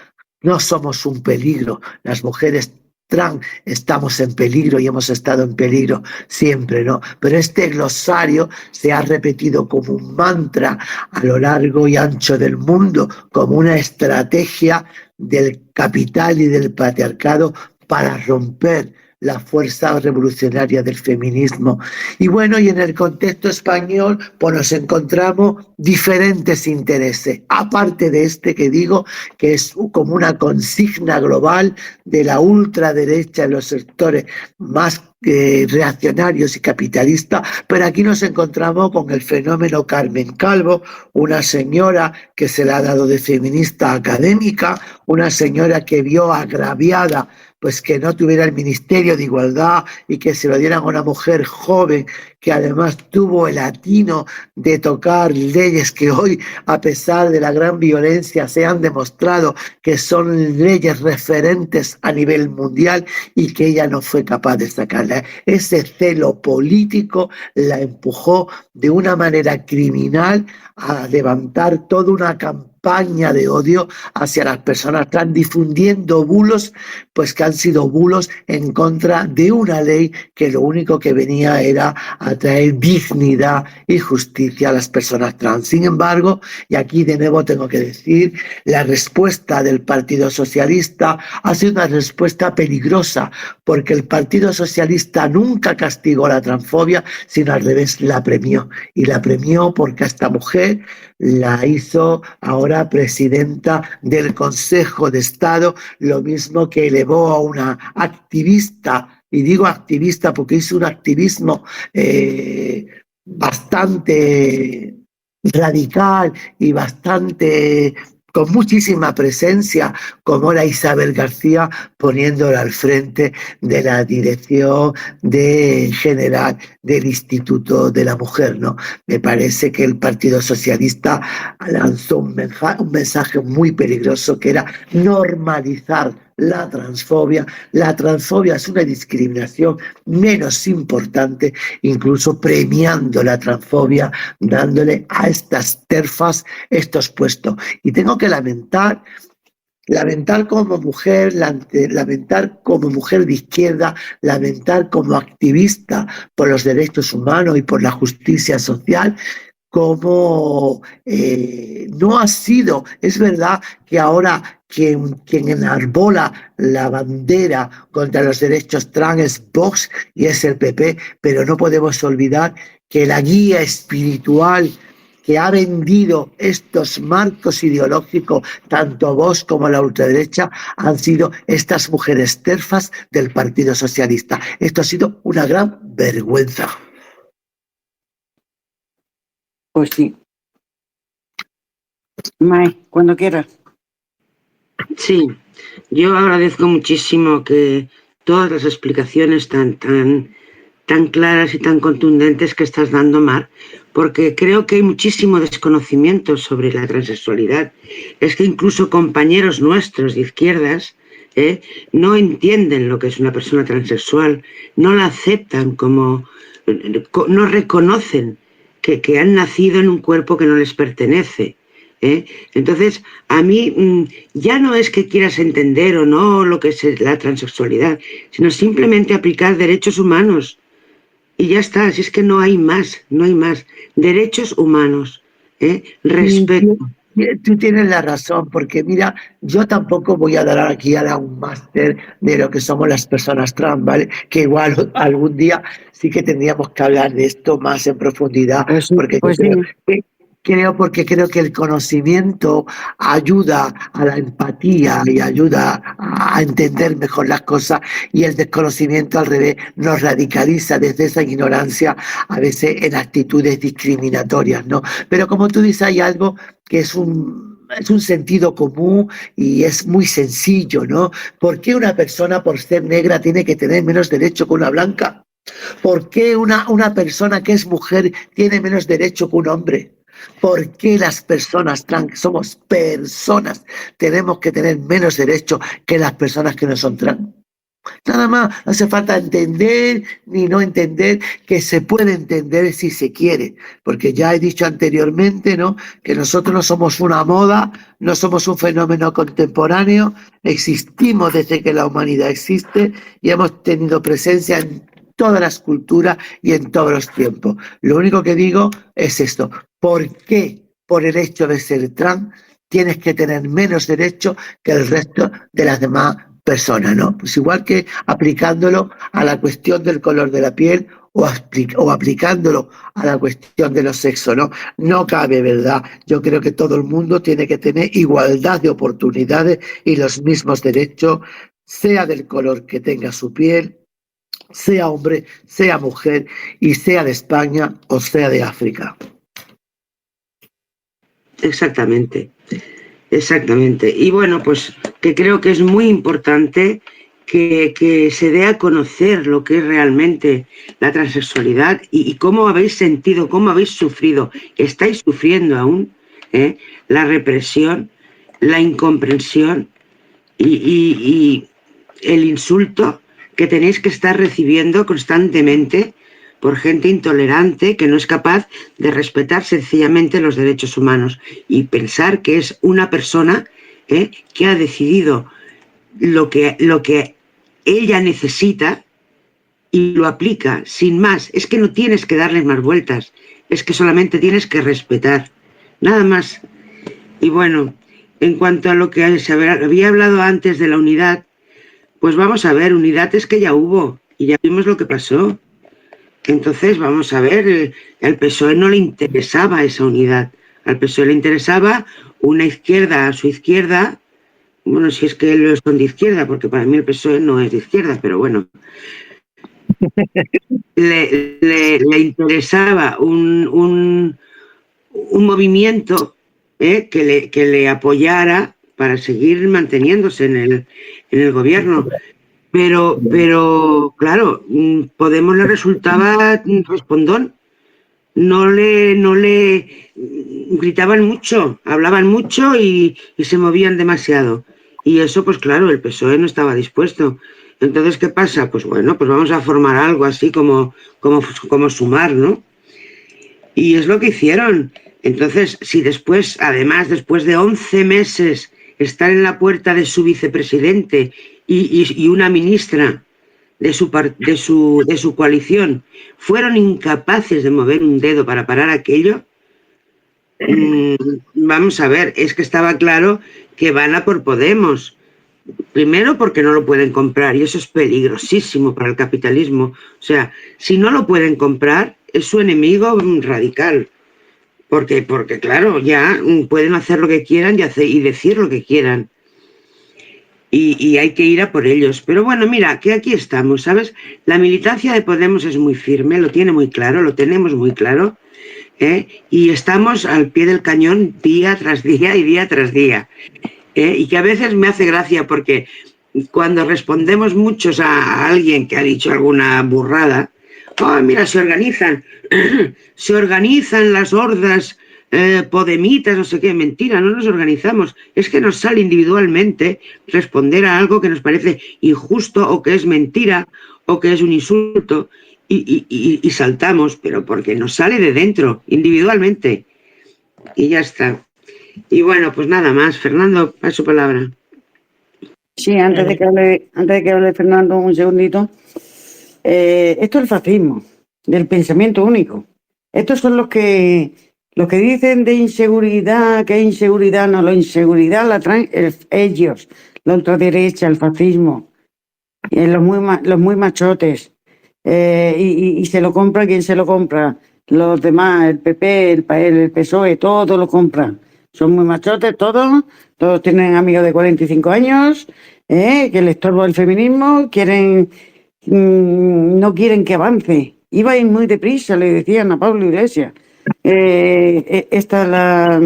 no somos un peligro, las mujeres trans estamos en peligro y hemos estado en peligro siempre, ¿no? Pero este glosario se ha repetido como un mantra a lo largo y ancho del mundo, como una estrategia del capital y del patriarcado para romper la fuerza revolucionaria del feminismo. Y bueno, y en el contexto español, pues nos encontramos diferentes intereses, aparte de este que digo, que es como una consigna global de la ultraderecha en los sectores más reaccionarios y capitalistas, pero aquí nos encontramos con el fenómeno Carmen Calvo, una señora que se le ha dado de feminista académica, una señora que vio agraviada pues que no tuviera el Ministerio de Igualdad y que se lo dieran a una mujer joven que además tuvo el atino de tocar leyes que hoy, a pesar de la gran violencia, se han demostrado que son leyes referentes a nivel mundial, y que ella no fue capaz de sacarla. Ese celo político la empujó de una manera criminal a levantar toda una campaña campaña de odio hacia las personas trans, difundiendo bulos, pues que han sido bulos en contra de una ley que lo único que venía era a traer dignidad y justicia a las personas trans. Sin embargo, y aquí de nuevo tengo que decir, la respuesta del Partido Socialista ha sido una respuesta peligrosa, porque el Partido Socialista nunca castigó la transfobia, sino al revés, la premió. Y la premió porque a esta mujer la hizo ahora presidenta del Consejo de Estado, lo mismo que elevó a una activista, y digo activista porque hizo un activismo bastante radical y bastante con muchísima presencia, como era Isabel García, poniéndola al frente de la dirección general del Instituto de la Mujer, ¿no? Me parece que el Partido Socialista lanzó un mensaje muy peligroso, que era normalizar la transfobia. La transfobia es una discriminación menos importante, incluso premiando la transfobia, dándole a estas terfas estos puestos. Y tengo que lamentar como mujer, lamentar como mujer de izquierda, lamentar como activista por los derechos humanos y por la justicia social, como no ha sido, es verdad que ahora quien enarbola la bandera contra los derechos trans es Vox y es el PP, pero no podemos olvidar que la guía espiritual que ha vendido estos marcos ideológicos, tanto Vox como la ultraderecha, han sido estas mujeres terfas del Partido Socialista. Esto ha sido una gran vergüenza. Pues sí. May, cuando quieras. Sí, yo agradezco muchísimo que todas las explicaciones tan claras y tan contundentes que estás dando, Mar, porque creo que hay muchísimo desconocimiento sobre la transexualidad. Es que incluso compañeros nuestros de izquierdas no entienden lo que es una persona transexual, no la aceptan no reconocen que han nacido en un cuerpo que no les pertenece. Entonces, a mí ya no es que quieras entender o no lo que es la transexualidad, sino simplemente aplicar derechos humanos. Y ya está, si es que no hay más. Derechos humanos, respeto. Tú tienes la razón, porque mira, yo tampoco voy a dar aquí ahora un máster de lo que somos las personas trans, ¿vale? Que igual algún día sí que tendríamos que hablar de esto más en profundidad, porque creo que el conocimiento ayuda a la empatía y ayuda a entender mejor las cosas, y el desconocimiento al revés nos radicaliza desde esa ignorancia, a veces en actitudes discriminatorias, ¿no? Pero como tú dices, hay algo que es un sentido común y es muy sencillo, ¿no? ¿Por qué una persona por ser negra tiene que tener menos derecho que una blanca? ¿Por qué una persona que es mujer tiene menos derecho que un hombre? ¿Por qué las personas trans, que somos personas, tenemos que tener menos derecho que las personas que no son trans? Nada más, no hace falta entender ni no entender, que se puede entender si se quiere, porque ya he dicho anteriormente, ¿no?, que nosotros no somos una moda, no somos un fenómeno contemporáneo, existimos desde que la humanidad existe y hemos tenido presencia en todas las culturas y en todos los tiempos. Lo único que digo es esto: ¿por qué por el hecho de ser trans tienes que tener menos derecho que el resto de las demás personas, ¿no? Pues igual que aplicándolo a la cuestión del color de la piel o aplicándolo a la cuestión de los sexos, ¿no? No cabe, ¿verdad? Yo creo que todo el mundo tiene que tener igualdad de oportunidades y los mismos derechos, sea del color que tenga su piel, sea hombre, sea mujer, y sea de España o sea de África. Exactamente. Y bueno, pues que creo que es muy importante que se dé a conocer lo que es realmente la transexualidad y cómo habéis sentido, cómo habéis sufrido, estáis sufriendo aún la represión, la incomprensión y el insulto que tenéis que estar recibiendo constantemente por gente intolerante que no es capaz de respetar sencillamente los derechos humanos y pensar que es una persona que ha decidido lo que ella necesita y lo aplica sin más. Es que no tienes que darles más vueltas, es que solamente tienes que respetar, nada más. Y bueno, en cuanto a lo que se había hablado antes de la unidad, pues vamos a ver, unidad es que ya hubo y ya vimos lo que pasó. Entonces, vamos a ver, al PSOE no le interesaba esa unidad, al PSOE le interesaba una izquierda a su izquierda. Bueno, si es que ellos son de izquierda, porque para mí el PSOE no es de izquierda, pero bueno. Le interesaba un movimiento que le apoyara para seguir manteniéndose en el gobierno. Pero claro, Podemos le resultaba respondón. No le gritaban mucho, hablaban mucho y se movían demasiado. Y eso, pues claro, el PSOE no estaba dispuesto. Entonces, ¿qué pasa? Pues bueno, pues vamos a formar algo así como Sumar, ¿no? Y es lo que hicieron. Entonces, si después, además, después de 11 meses, estar en la puerta de su vicepresidente y una ministra de su coalición fueron incapaces de mover un dedo para parar aquello, vamos a ver, es que estaba claro que van a por Podemos. Primero porque no lo pueden comprar y eso es peligrosísimo para el capitalismo. O sea, si no lo pueden comprar, es su enemigo radical. Porque claro, ya pueden hacer lo que quieran y decir lo que quieran. Y hay que ir a por ellos. Pero bueno, mira, que aquí estamos, ¿sabes? La militancia de Podemos es muy firme, lo tiene muy claro, lo tenemos muy claro, y estamos al pie del cañón día tras día y día tras día. Y que a veces me hace gracia porque cuando respondemos muchos a alguien que ha dicho alguna burrada, oh, mira, se organizan las hordas podemitas, no sé qué, mentira, no nos organizamos, es que nos sale individualmente responder a algo que nos parece injusto o que es mentira o que es un insulto y saltamos, pero porque nos sale de dentro, individualmente, y ya está. Y bueno, pues nada más. Fernando, paso palabra. Sí, antes de que hable Fernando, un segundito. Esto es el fascismo, del pensamiento único. Estos son los que dicen de inseguridad, que inseguridad, no, la inseguridad la traen ellos, la ultraderecha, el fascismo, los muy machotes, y se lo compra quien se lo compra, los demás, el PP, el PSOE, todo lo compran. Son muy machotes todos tienen amigos de 45 años, que les estorba el feminismo, no quieren que avance. Iba a ir muy deprisa, le decían a Pablo Iglesias. Esta la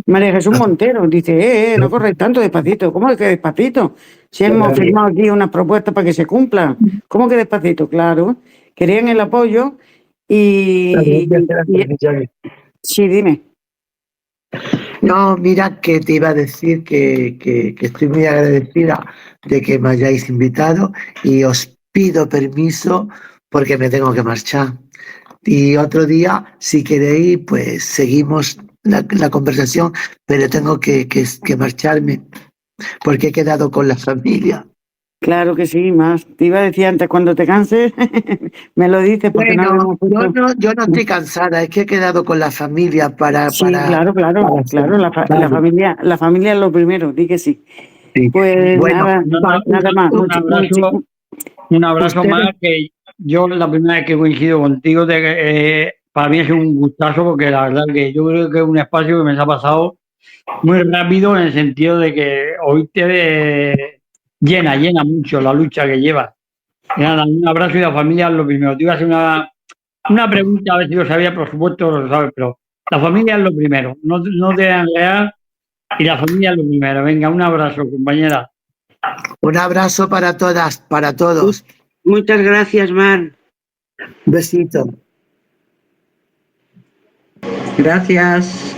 María Jesús Montero dice, no corres tanto, despacito. ¿Cómo es que despacito? Si hemos firmado aquí unas propuestas para que se cumplan. ¿Cómo que despacito? Claro, querían el apoyo y sí, dime. No, mira que te iba a decir que estoy muy agradecida de que me hayáis invitado y os pido permiso porque me tengo que marchar. Y otro día, si queréis, pues seguimos la conversación, pero tengo que marcharme porque he quedado con la familia. Claro que sí, más. Te iba a decir antes, cuando te canses, me lo dices porque bueno, yo no estoy cansada, es que he quedado con la familia para... Sí, claro, la familia es lo primero, di que sí. Sí. Pues bueno, nada más. Un abrazo más, que yo la primera vez que coincido contigo, para mí es un gustazo porque la verdad que yo creo que es un espacio que me ha pasado muy rápido en el sentido de que hoy te llena mucho la lucha que llevas. Nada, un abrazo y la familia es lo primero. Te iba a hacer una pregunta, a ver si lo sabía, por supuesto lo sabes, pero la familia es lo primero. No te enredas y la familia es lo primero. Venga, un abrazo, compañera. Un abrazo para todas, para todos. Muchas gracias, Mar. Besito. Gracias.